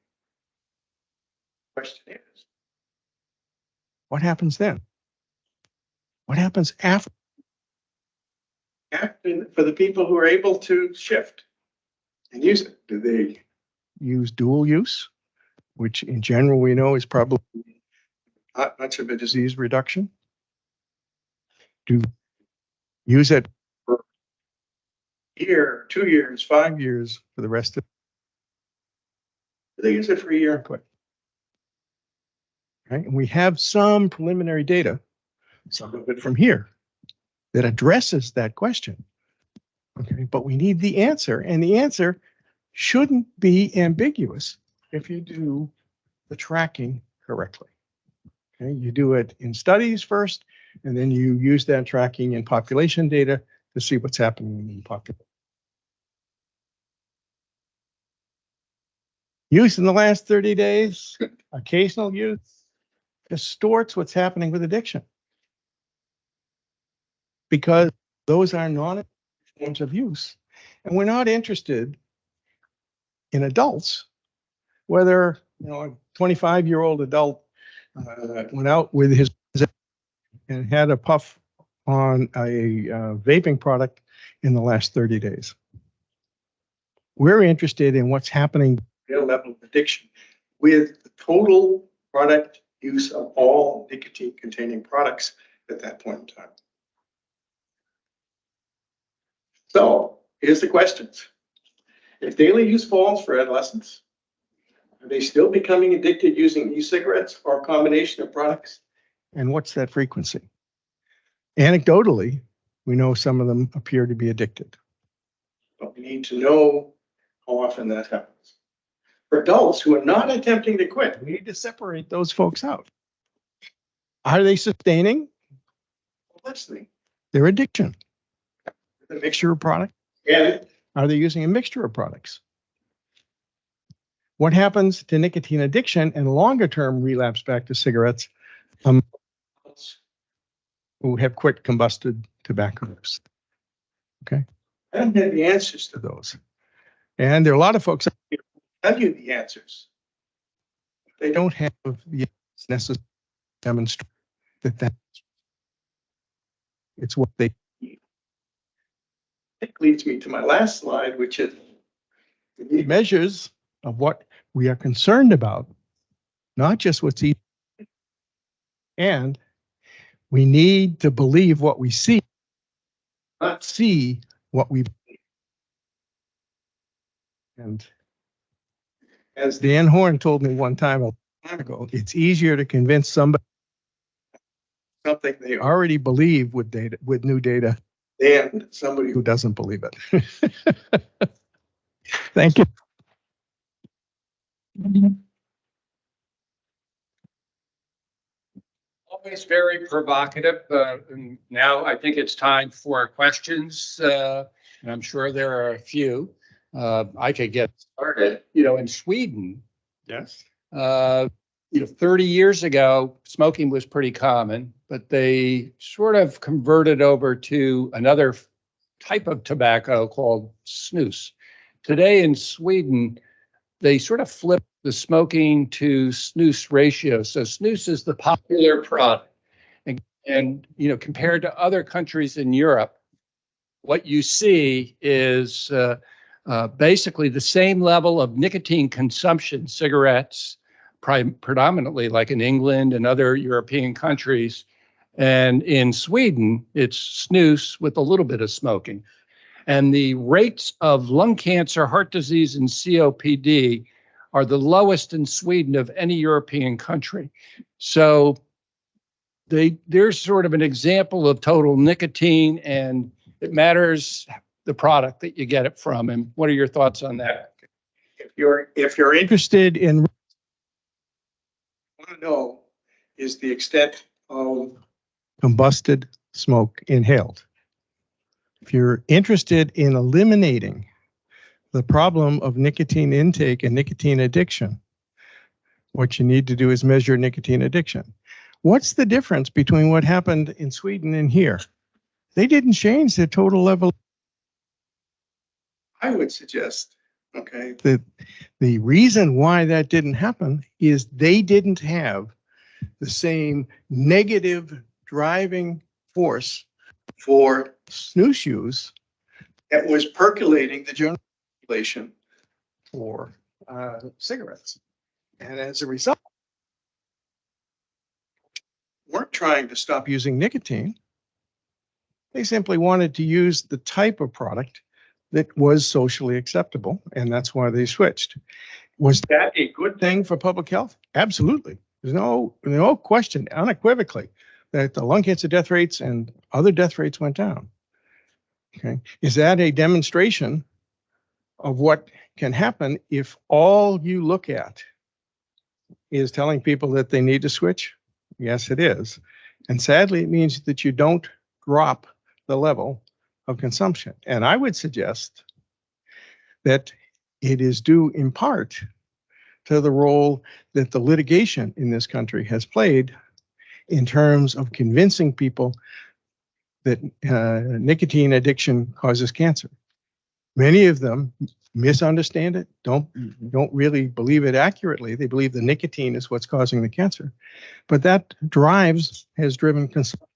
Question is, what happens then? What happens after for the people who are able to shift and use it? Do they use dual use, which in general we know is probably not much of a disease reduction? Do use it for a year, 2 years, 5 years for the rest of? Do they use it for a year and quit? Right? And we have some preliminary data, some of it from here, that addresses that question. Okay, but we need the answer, and the answer shouldn't be ambiguous if you do the tracking correctly. Okay, you do it in studies first, and then you use that tracking in population data to see what's happening in the population. Use in the last 30 days, occasional use, distorts what's happening with addiction. Because those are non-forms of use. And we're not interested in adults, whether a 25-year-old adult went out with his and had a puff on a vaping product in the last 30 days. We're interested in what's happening real level of addiction with the total product use of all nicotine containing products at that point in time. So here's the questions. If daily use falls for adolescents, are they still becoming addicted using e-cigarettes or a combination of products? And what's that frequency? Anecdotally, we know some of them appear to be addicted. But we need to know how often that happens.
for adults who are not attempting to quit. We need to separate those folks out. Are they sustaining? Well, let's see. Their addiction. The mixture of products. Yeah. Are they using a mixture of products? What happens to nicotine addiction and longer term relapse back to cigarettes who have quit combusted tobacco use? Okay. I don't have the answers to those. And there are a lot of folks out here who tell you the answers. They don't have the necessary demonstrate that it's what they need. It leads me to my last slide, which is the measures of what we are concerned about, not just what's easy. And we need to believe what we see, not see what we believe. And as Dan Horn told me one time a long time ago, it's easier to convince somebody something they already believe with data, with new data, than somebody who doesn't believe it. Thank you.
Always very provocative. And now I think it's time for questions. And I'm sure there are a few. I could get started. In Sweden,
Yes.
30 years ago, smoking was pretty common, but they sort of converted over to another type of tobacco called snus. Today in Sweden, they sort of flipped the smoking to snus ratio. So snus is the popular product. And compared to other countries in Europe, what you see is basically the same level of nicotine consumption, cigarettes, predominantly like in England and other European countries. And in Sweden, it's snus with a little bit of smoking. And the rates of lung cancer, heart disease, and COPD are the lowest in Sweden of any European country. So they're sort of an example of total nicotine, and it matters the product that you get it from. And what are your thoughts on that?
If you're interested in want to know is the extent of combusted smoke inhaled. If you're interested in eliminating the problem of nicotine intake and nicotine addiction, what you need to do is measure nicotine addiction. What's the difference between what happened in Sweden and here? They didn't change their total level. I would suggest, okay, that the reason why that didn't happen is they didn't have the same negative driving force for snus use that was percolating the general population for cigarettes. And as a result, weren't trying to stop using nicotine. They simply wanted to use the type of product that was socially acceptable, and that's why they switched. Was that a good thing for public health? Absolutely. There's no question, unequivocally, that the lung cancer death rates and other death rates went down. Okay. Is that a demonstration of what can happen if all you look at is telling people that they need to switch? Yes, it is. And sadly, it means that you don't drop the level of consumption. And I would suggest that it is due in part to the role that the litigation in this country has played in terms of convincing people that nicotine addiction causes cancer. Many of them misunderstand it, don't really believe it accurately. They believe the nicotine is what's causing the cancer. But that has driven consumption.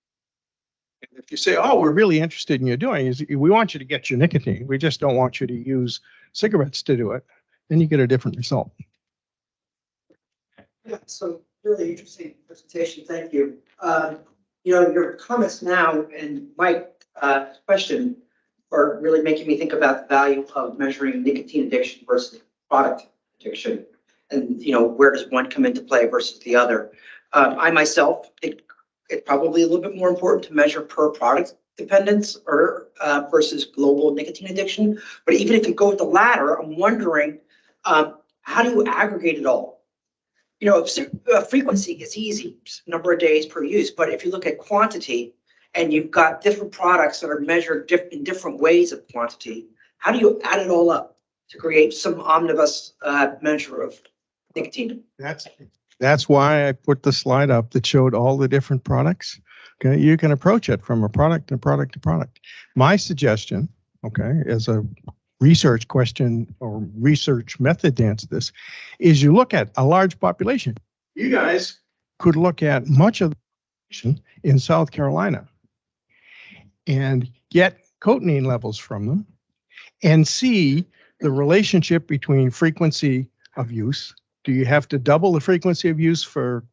If you say, oh, we're really interested in you doing is we want you to get your nicotine. We just don't want you to use cigarettes to do it. Then you get a different result.
Yeah, so really interesting presentation. Thank you. Your comments now and my question are really making me think about the value of measuring nicotine addiction versus product addiction. And, where does one come into play versus the other? I myself think it's probably a little bit more important to measure per product dependence or versus global nicotine addiction. But even if you go with the latter, I'm wondering, how do you aggregate it all? You know, frequency is easy, number of days per use, but if you look at quantity and you've got different products that are measured in different ways of quantity, how do you add it all up to create some omnibus measure of nicotine?
That's why I put the slide up that showed all the different products. Okay, you can approach it from a product to product to product. My suggestion, okay, as a research question or research method to answer this, is you look at a large population. You guys could look at much of the population in South Carolina and get cotinine levels from them and see the relationship between frequency of use. Do you have to double the frequency of use for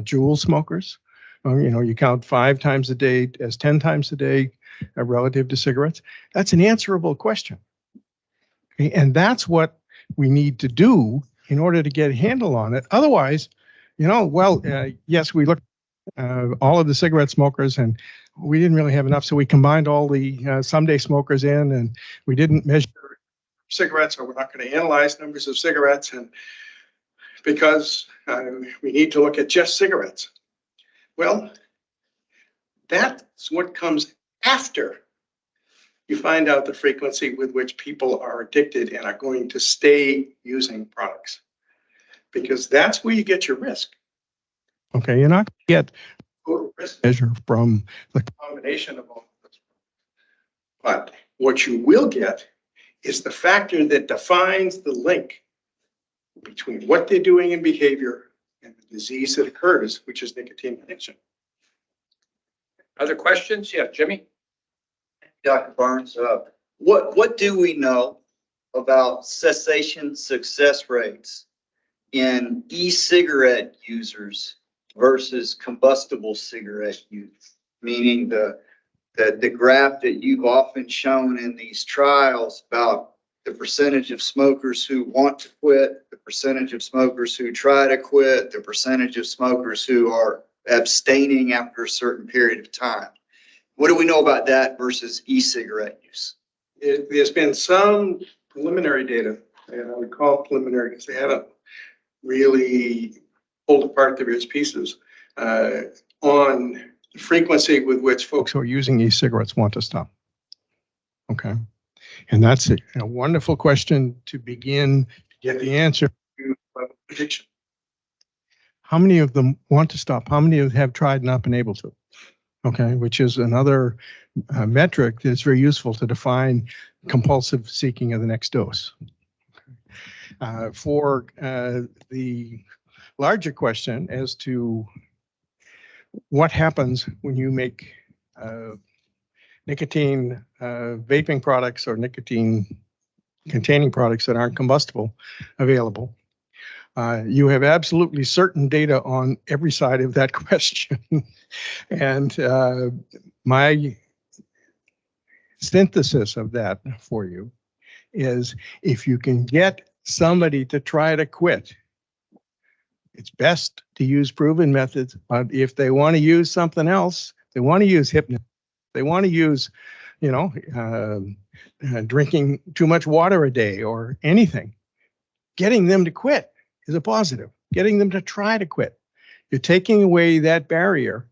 jewel smokers? You know, you count 5 times a day as 10 times a day relative to cigarettes. That's an answerable question. Okay? And that's what we need to do in order to get a handle on it. Otherwise, you know, well, yes, we looked all of the cigarette smokers and we didn't really have enough. So we combined all the someday smokers in, and we didn't measure cigarettes, or we're not going to analyze numbers of cigarettes, and because we need to look at just cigarettes. Well, that's what comes after you find out the frequency with which people are addicted and are going to stay using products, because that's where you get your risk. Okay, you're not going to get total risk measure from the combination of all of this. But what you will get is the factor that defines the link between what they're doing in behavior and the disease that occurs, which is nicotine addiction.
Other questions? Yeah, Jimmy?
Dr. Barnes, what do we know about cessation success rates in e-cigarette users versus combustible cigarette use? Meaning the graph that you've often shown in these trials about the percentage of smokers who want to quit, the percentage of smokers who try to quit, the percentage of smokers who are abstaining after a certain period of time. What do we know about that versus e-cigarette use?
There's been some preliminary data, and I would call it preliminary because they haven't really pulled apart the various pieces on the frequency with which folks who are using e-cigarettes want to stop. Okay. And that's a wonderful question to begin to get the answer to addiction. How many of them want to stop? How many of them have tried and not been able to? Okay, which is another metric that's very useful to define compulsive seeking of the next dose. For the larger question as to what happens when you make nicotine vaping products or nicotine containing products that aren't combustible available, you have absolutely certain data on every side of that question. And my synthesis of that for you is, if you can get somebody to try to quit, it's best to use proven methods. But if they want to use something else, they want to use hypnosis, they want to use, you know, drinking too much water a day or anything, getting them to quit is a positive. Getting them to try to quit. You're taking away that barrier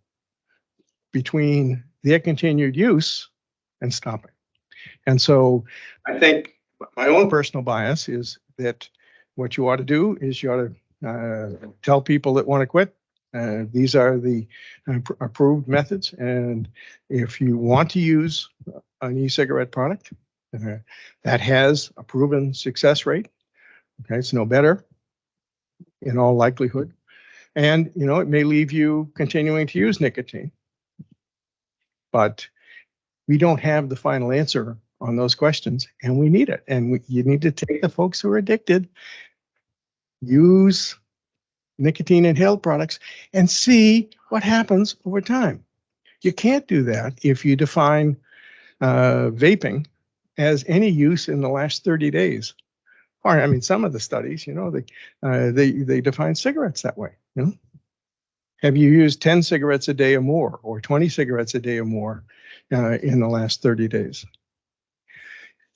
between their continued use and stopping. And so I think my own personal bias is that what you ought to do is you ought to tell people that want to quit, these are the approved methods. And if you want to use an e-cigarette product that has a proven success rate, okay, it's no better in all likelihood. And, you know, it may leave you continuing to use nicotine, but we don't have the final answer on those questions, and we need it. And you need to take the folks who are addicted, use nicotine inhaled products, and see what happens over time. You can't do that if you define vaping as any use in the last 30 days. Or, I mean, some of the studies, you know, they define cigarettes that way. You know, have you used 10 cigarettes a day or more, or 20 cigarettes a day or more in the last 30 days?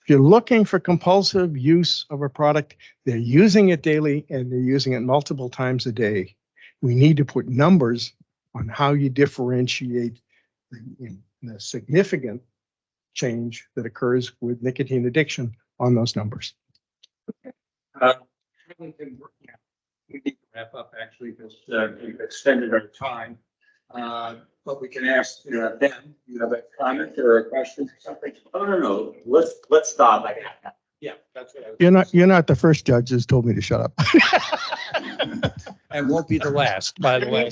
If you're looking for compulsive use of a product, they're using it daily and they're using it multiple times a day. We need to put numbers on how you differentiate the significant change that occurs with nicotine addiction on those numbers.
We need to wrap up actually because we've extended our time. But we can ask Ben, you have a comment or a question or something?
Oh, no. Let's stop.
Yeah, that's what I was.
You're not the first judge who's told me to shut up.
And won't be the last, by the way.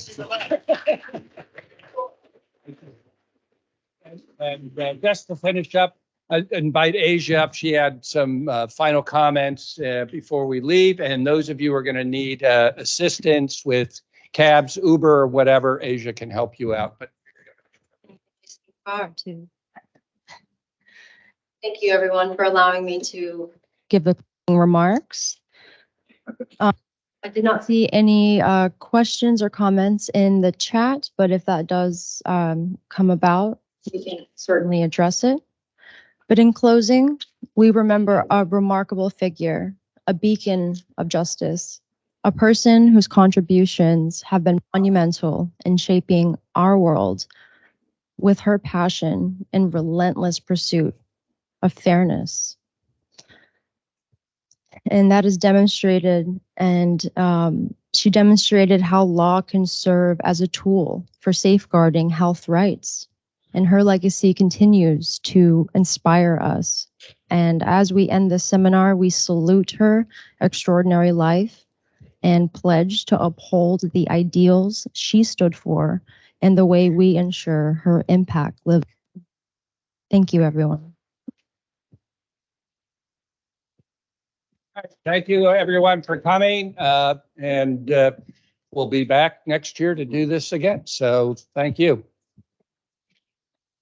And just to finish up, I invite Asia up. She had some final comments before we leave. And those of you who are going to need assistance with cabs, Uber, or whatever, Asia can help you out. But
too. Thank you, everyone, for allowing me to give the remarks. I did not see any questions or comments in the chat, but if that does come about, we can certainly address it. But in closing, we remember a remarkable figure, a beacon of justice, a person whose contributions have been monumental in shaping our world with her passion and relentless pursuit of fairness. And that is demonstrated, and she demonstrated how law can serve as a tool for safeguarding health rights. And her legacy continues to inspire us. And as we end this seminar, we salute her extraordinary life and pledge to uphold the ideals she stood for and the way we ensure her impact lives. Thank you, everyone.
thank you, everyone, for coming. And we'll be back next year to do this again. So thank you.